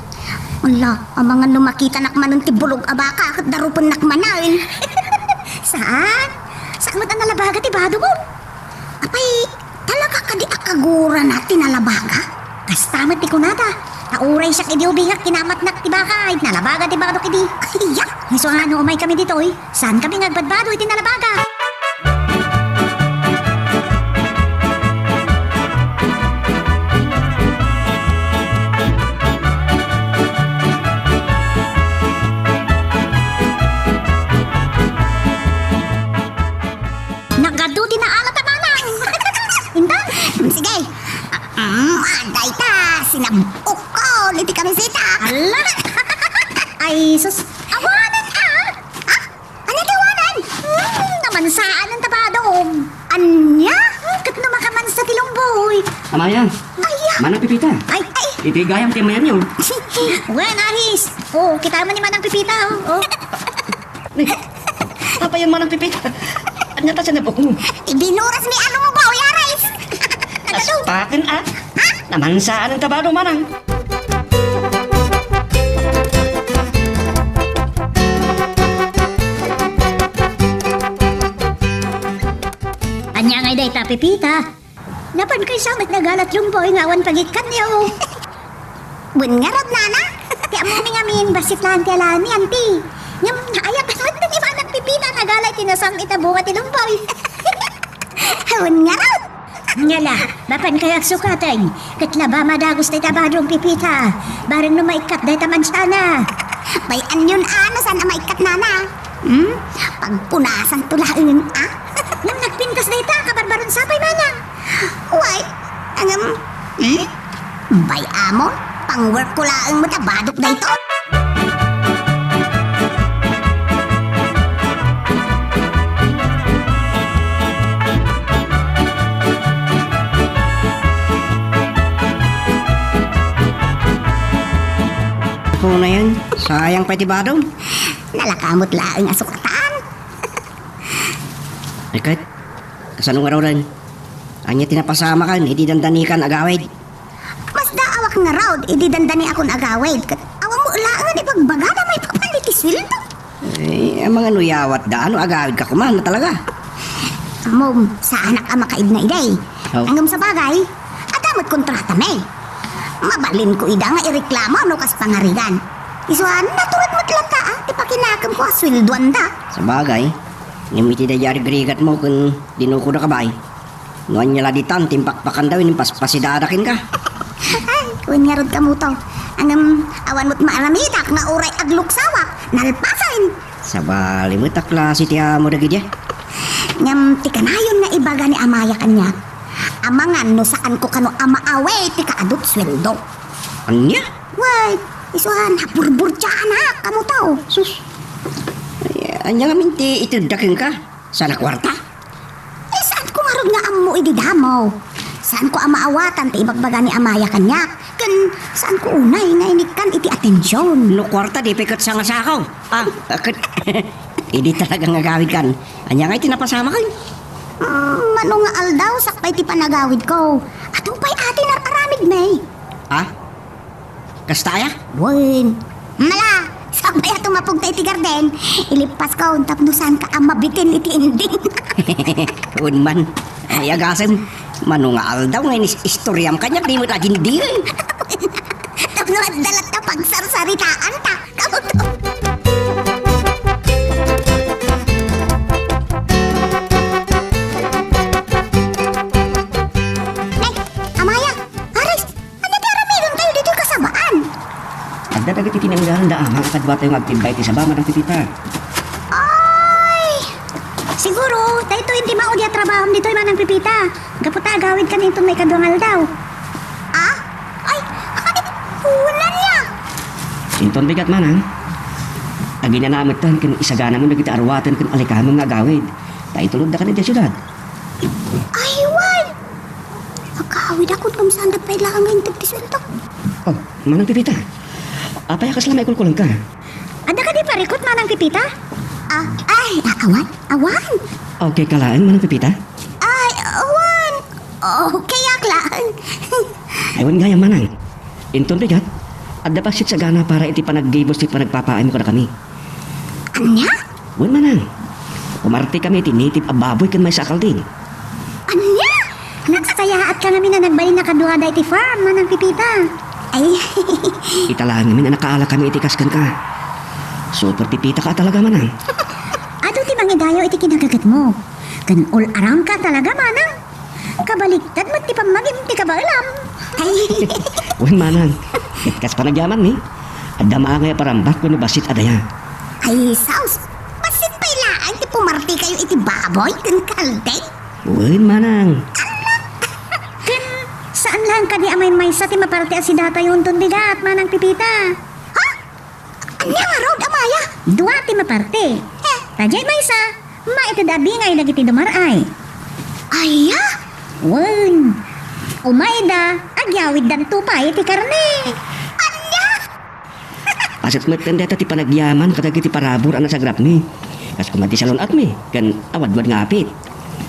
Wala, ang mga lumakita nakmanon ti bulog abaka at darupon nakmanal. Saan? Saan mat ang nalabaga ti bado mo? Apay, talaga ka di akagura na tinalabaga? Kastamat ti kunata. Nauray siya kidi ubingak kinamat nak ti bakay. Nalabaga ti bado kidi. Iya, Miso ano umay kami dito eh. Saan kami ngagbadbado iti nalabaga? Nagado din na alat ang manang. Intan? sige. Anday ta, sinabuk ko, liti kami sita. Ala! Ay, sus... Awanan ka! Ano tiwanan? Naman saan ang tabado Amaya, Aya! manang pipita. Ay, Itigayang timayan niyo. wen, Aris. Oh, kita man ni Manang Pipita, oh. Apa yung manang pipita? Ano ta sa nabok mo? Ibinuras ni ano mo ba, Uya Rice? Aspakin Naman saan ang tabado manang? Anya ngay day ta, Pipita. Napan kay samit nagalat yung boy ngawan pagikat niyo. Bun nga rod, nana. Kaya mo amin basit lang kaya lang ni auntie. Ngam naayak kaswat na ni Manang Pipita nagalay tinasam itabunga tilong boy. Bun nga rod. Ngala, bapan kaya sukatay. Katlaba madagos day tabadong Pipita. Barang no maikat day taman sana. Bayan yun, ano, sana maikat, nana. Pagpunasan tulain, Ngam nagpintas day ta, kabarbaron sapay manang. Why? Bay amo, pang-work ko lang mo tabadok na ito. Kung na yan, sayang pa tibadong. Nalakamot lang ang asukatan. Ay kahit, kasanong araw rin. Anya tinapasama kan, hindi dandanikan agawid. Mas daawak nga raw, ididandani akong agawid. Awang mo lang di pagbaga na may papalit iswildo. Eh, ang mga nuyawat da, ano agawid ka kuman na talaga. Amom, sa anak ang makaid na iday. Oh. Hanggang sa bagay, adamot kontrata may. Mabalin ko ida nga ireklamo no kas pangarigan. Isuan, naturat mo tlata di pa kinakam ko aswildoan da. Sa bagay, nimiti da yari grigat mo kung dinuko na kabay. Nguan niya laditan, timpakpakan daw, pasidaadakin ka. Ay, kuwan nga rod ka mo to. Ang awan mo't maalamitak nga uray agluksawa, nalpasan. Sa bali mo takla si tiya mo dagidya. Ngam tikanayon nga ibaga ni Amaya kanya. Amangan no saan ko kano amaaway tika adot sweldo. Anya? Wait, isuhan hapurbur tsa anak kamo tao. Sus. Ay, anya nga minti itudakin ka. Sana kwarta? Eh saan ko nga rod nga amo ididamaw? Saan ko amaawatan ti ibagbaga ni Amaya kanya? Kan saan ko unay nga inikan iti atensyon? No kwarta di pikot sa ngasakaw. Akit. Hindi talaga nga gawid kan. Anya nga itinapasama kan. Mano nga aldaw sakpay ti panagawid ko. Atong pa'y atin aramid may. Ha? Kastaya? Buwan. Mala, sabay ato mapugtay ti garden. Ilipas ko, tapnusan ka ang mabitin iti ending. Unman. Ay agasim. Mano nga aldaw nga istoryam kanya. Di mo laging di. Tapnusan dalat na pagsarsaritaan ta. Kamu to. Nay, Amaya, Aris, ano ti aramidon tayo dito kasabaan? Agda dagat itinanggaran da ang kadwa tayo magtibay ti sa bama ng titita. Ay, Siguro, dahito hindi mao diya trabaho dito yung Manang Pipita. Gaputa agawid ka nito may kadwangal daw. ay, wala niya. Sinton bigat manang. Agi na naamitan kan isagana mo nagita arwatan kan alikamang nga agawid. Tayo tulog da ka na di syudad. Ay, wal. Magkawid ako kung saan dapay lang ang tagtiswelto. Oh, manang pipita. Apay akas lang may kulkulang ka. Ada ka di parikot Manang Pipita? Awan. Okay kalaan manang pipita. Ay, awan. Okay, aklaan. Aywan gaya manang. Inton bigat. Adda pa sit sagana para iti panaggibos ti panagpapaay mo ka na kami. Anya? Wan manang. Umarte kami iti native ababoy kan may sakal din. Anya? Nagsayaat ka namin na nagbalin na kadwa da iti farm Manang Pipita. Ay, Italaan namin na nakaala kami iti kaskan ka. Super pipita ka talaga manang. Ato ti mangidayo iti kinagagat mo. Kan all around ka talaga Manang. Kabaliktad mo ti pamagim ti kabailam. ay, Wan manang. Itkas pa nagyaman ni. Adda maangay parambak ko no basit adaya. ay, saus. Basit pa ilaan ti pumarti kayo iti baboy kan kalde. Wan manang. Kan saan lang ka di amay may sa ti maparte si data yung bigat Manang Pipita. Anya nga raw, Amaya? Dua ti maparte. Tajay may sa maitadabi ngay dagiti dumaray. Aya? Wen. Umayda, agyawid dan tupay ti karne. Pasat meten data ti panagyaman kadagi ti parabor ana sa grap mi. Kas kumati salon at mi, kan awad-wad ngapit.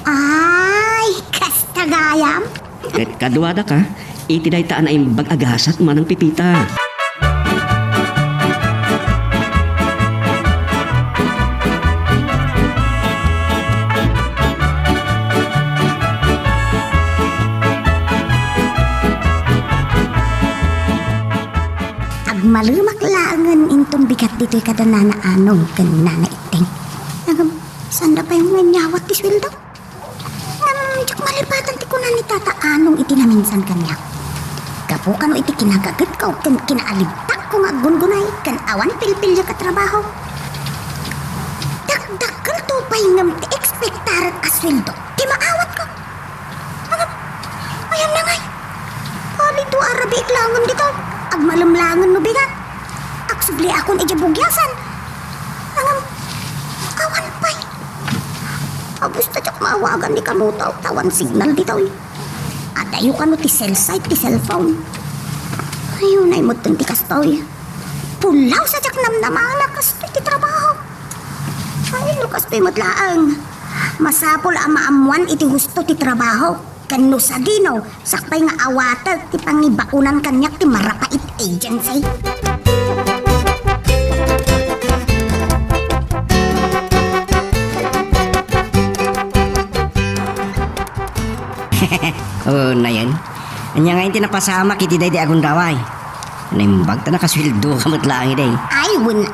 Ay, kastagayam. Ket kadwa da ka, iti daytaan ay bag-agasat manang pipita. Agmalumak laangan intong bigat dito'y kada nana anong kan nana iting. Sanda pa yung nganyawat ti sweldo? Diyak malipatan ti kunan ni tata anong iti na minsan kanya. Kapo kano iti kinagagat ka o kan kinaalibtak ko nga gungunay kan awan pilpilya ka trabaho. Dakdakal to pa yung ti ekspektarat asweldo. Ti maawat ko. Ayan na ngay. Halito arabi iklangon dito. Agmalamlangan no bigat. Aksubli akon ijabugyasan. Awan pa'y. Abus ta tsak maawagan ni kamutaw tawan signal dito. At ayo ka no ti cell site ti cellphone. Ayun ay mo ti kastoy. Pulaw sa tsak namnamana kastoy ti trabaho. Ay no kastoy matlaang. Masapol ang maamuan iti gusto ti trabaho. Kano sa dino, sakpay nga awatag ti pangibaunan kanyak ti marapait agency. Oh, na yan. Anya nga yung tinapasama kiti day di agon daway. Naimbag ta nakaswildo kamot lang day. Ay, win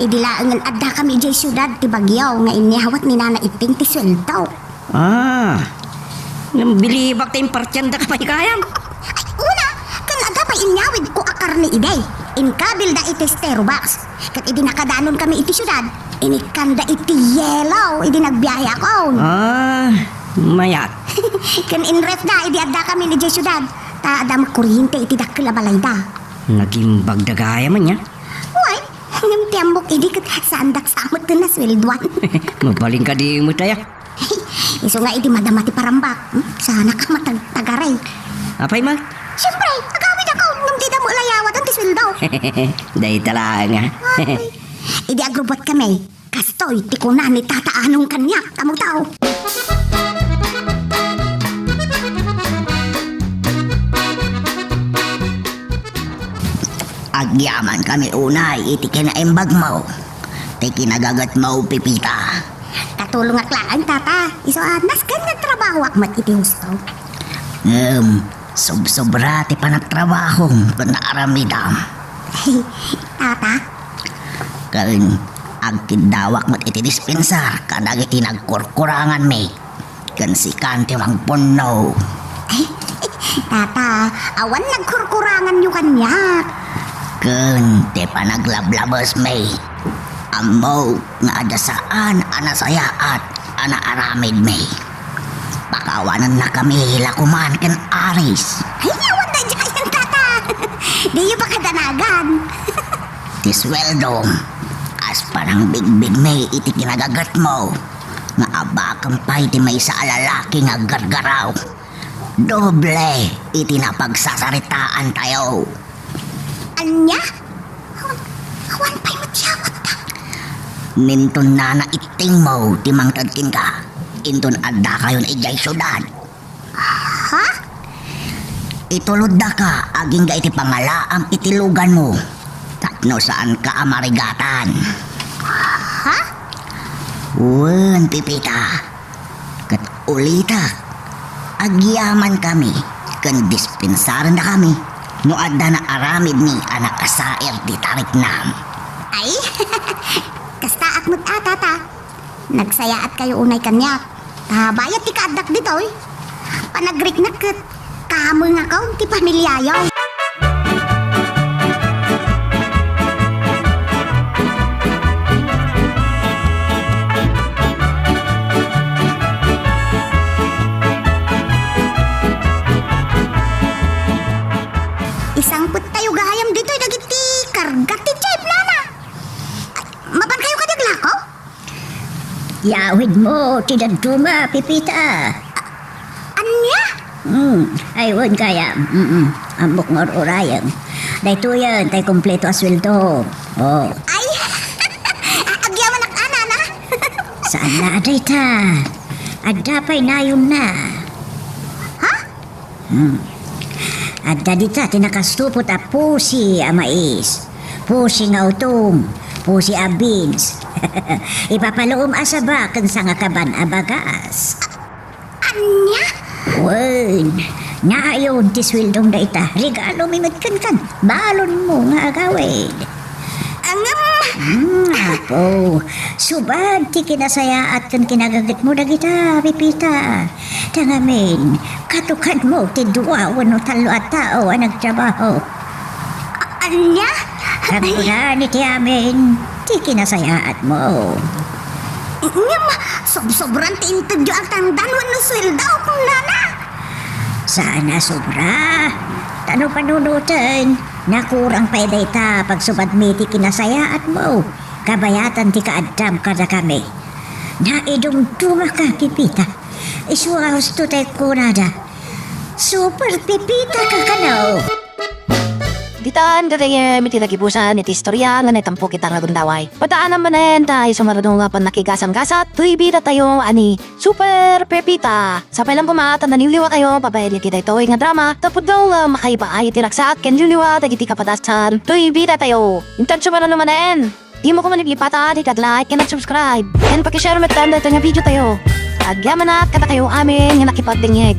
idilaangan adda kami jay syudad ti Bagyaw nga inihawat ni Nana Iting ti sweldo. Ah, nambilibak tayong partyanda ka pa ikayam. Ay, una, kan adda pa inyawid ko akar ni Iday. Inkabil da iti stereo box. Kat idi nakadanon kami iti syudad. Inikanda iti yellow. Idi nagbiyahe ako. Ah, mayat. Kan inref da, idi adda kami ni jay syudad. Ta adda makuryente iti dakkel a balay da. Naging bagdagaya man niya. Uy, ngam tiyambok idi kat sandak samot na swelduan. Mabaling ka di mo tayo. Iso nga idi madamati parambak. Sana ka matagtagaray. Apay mag? Siyempre, agawid ako. Ngam di da mo layawat ang tisweldo. Day talaga nga. Idi agrobot kami. Kastoy, tikunan ni tata anong kanyak. Kamu tao. Agyaman kami unay, iti kinaimbag mo. Ti kinagagat mo, pipita. Katulong aklaan, tata. Iso anas kan nga trabaho akmat iti husto. Sobra ti panagtrabaho kung naaramidam. Tata, Kung agkidawak mat iti dispensar, kadag iti nagkurkurangan mi. Kung si kanti mang puno. tata, awan nagkurkurangan yung kanyak. Kung ti panaglablabos mi. Amo nga adasaan anasayaat ana aramid mi. Pakawanan na kami lakuman ken aris. Ay, awan na dyan, tata. Di yung pakadanagan. Ti sweldo. As parang bigbig mi iti kinagagat mo. Nga abakang pa iti may sa alalaki nga gargaraw. Doble iti napagsasaritaan tayo. Anya? Awan pa'y matyawat ta. Ninton na iting mo ti mangtadkin ka. Inton adda kayon ijay syudad. Ha? Itulod da ka aging ga iti pangalaam iti lugan mo. Tapno saan ka amarigatan. Ha? Wen pipita. Kat ulita. Agyaman kami. Kan dispensaran na kami. No adda na aramid ni anak kasair di tarik nam. Ay, kasta akmut tata. Nagsayaat kayo unay kanyak. Bayat ti kaadak dito eh. Panagrik na kat. Kamoy nga kaon ti pamilyayo. Isang put tayo gayam dito ay dagiti kargat ti jeep nana. Mapan kayo kadaglako? Yawid mo, tidaduma, pipita. Anya? Ayun kaya. Ambok ngor orayang. Dahito yan, tay kompleto asweldo. Oh, Ay, agyaman ak ana na. saan na aday ta? Adapay na yun na. Ha? Adda di ta, tinakastupot a pusi a mais. Pusi nga utong. Pusi a beans. Ipapaloom asaba kan sa nga kaban a bagas. Anya? Wen, naayon ti swildong da ita. Regalo mi kan. Balon mo nga agawid. Angam. Apo, subad ti kinasaya at kan kinagagat mo dagita, pipita. Tangamin, katukan mo ti duwa wano talo at tao ang nagtrabaho. Anya? Kaguna ni ti amin, ti kinasaya at mo. Ngam, sobrang tiintudyo ang tangdan wano sweldo kung nana. Sana sobra. Tano panunutan, nakurang pa data pag subad mi ti kinasaya at mo. Kabayatan ti kaadam kada kami. Naidumduma ka, pipita. Iswa gusto tayo kunada. Super pipita ka kanaw. Ditaan gagaya miti nagibusan iti istorya nga naitampo kita nga gundaway. Pataan naman tayo sumaradong nga pan nakigasam-gasat. Tuy bida tayo ani Super Pepita. Sa pailang pumatan naniliwa kayo pabayali kita ito nga drama. Tapod daw nga makaipaay tiraksak ken liliwa tagiti kapadasan. Tuy bida tayo. Intansyo ba na naman di mo ko maniglipata di like and subscribe. And pakishare met tanda ito nga video tayo. Agyaman na kata kayo amin nga nakipagdingig.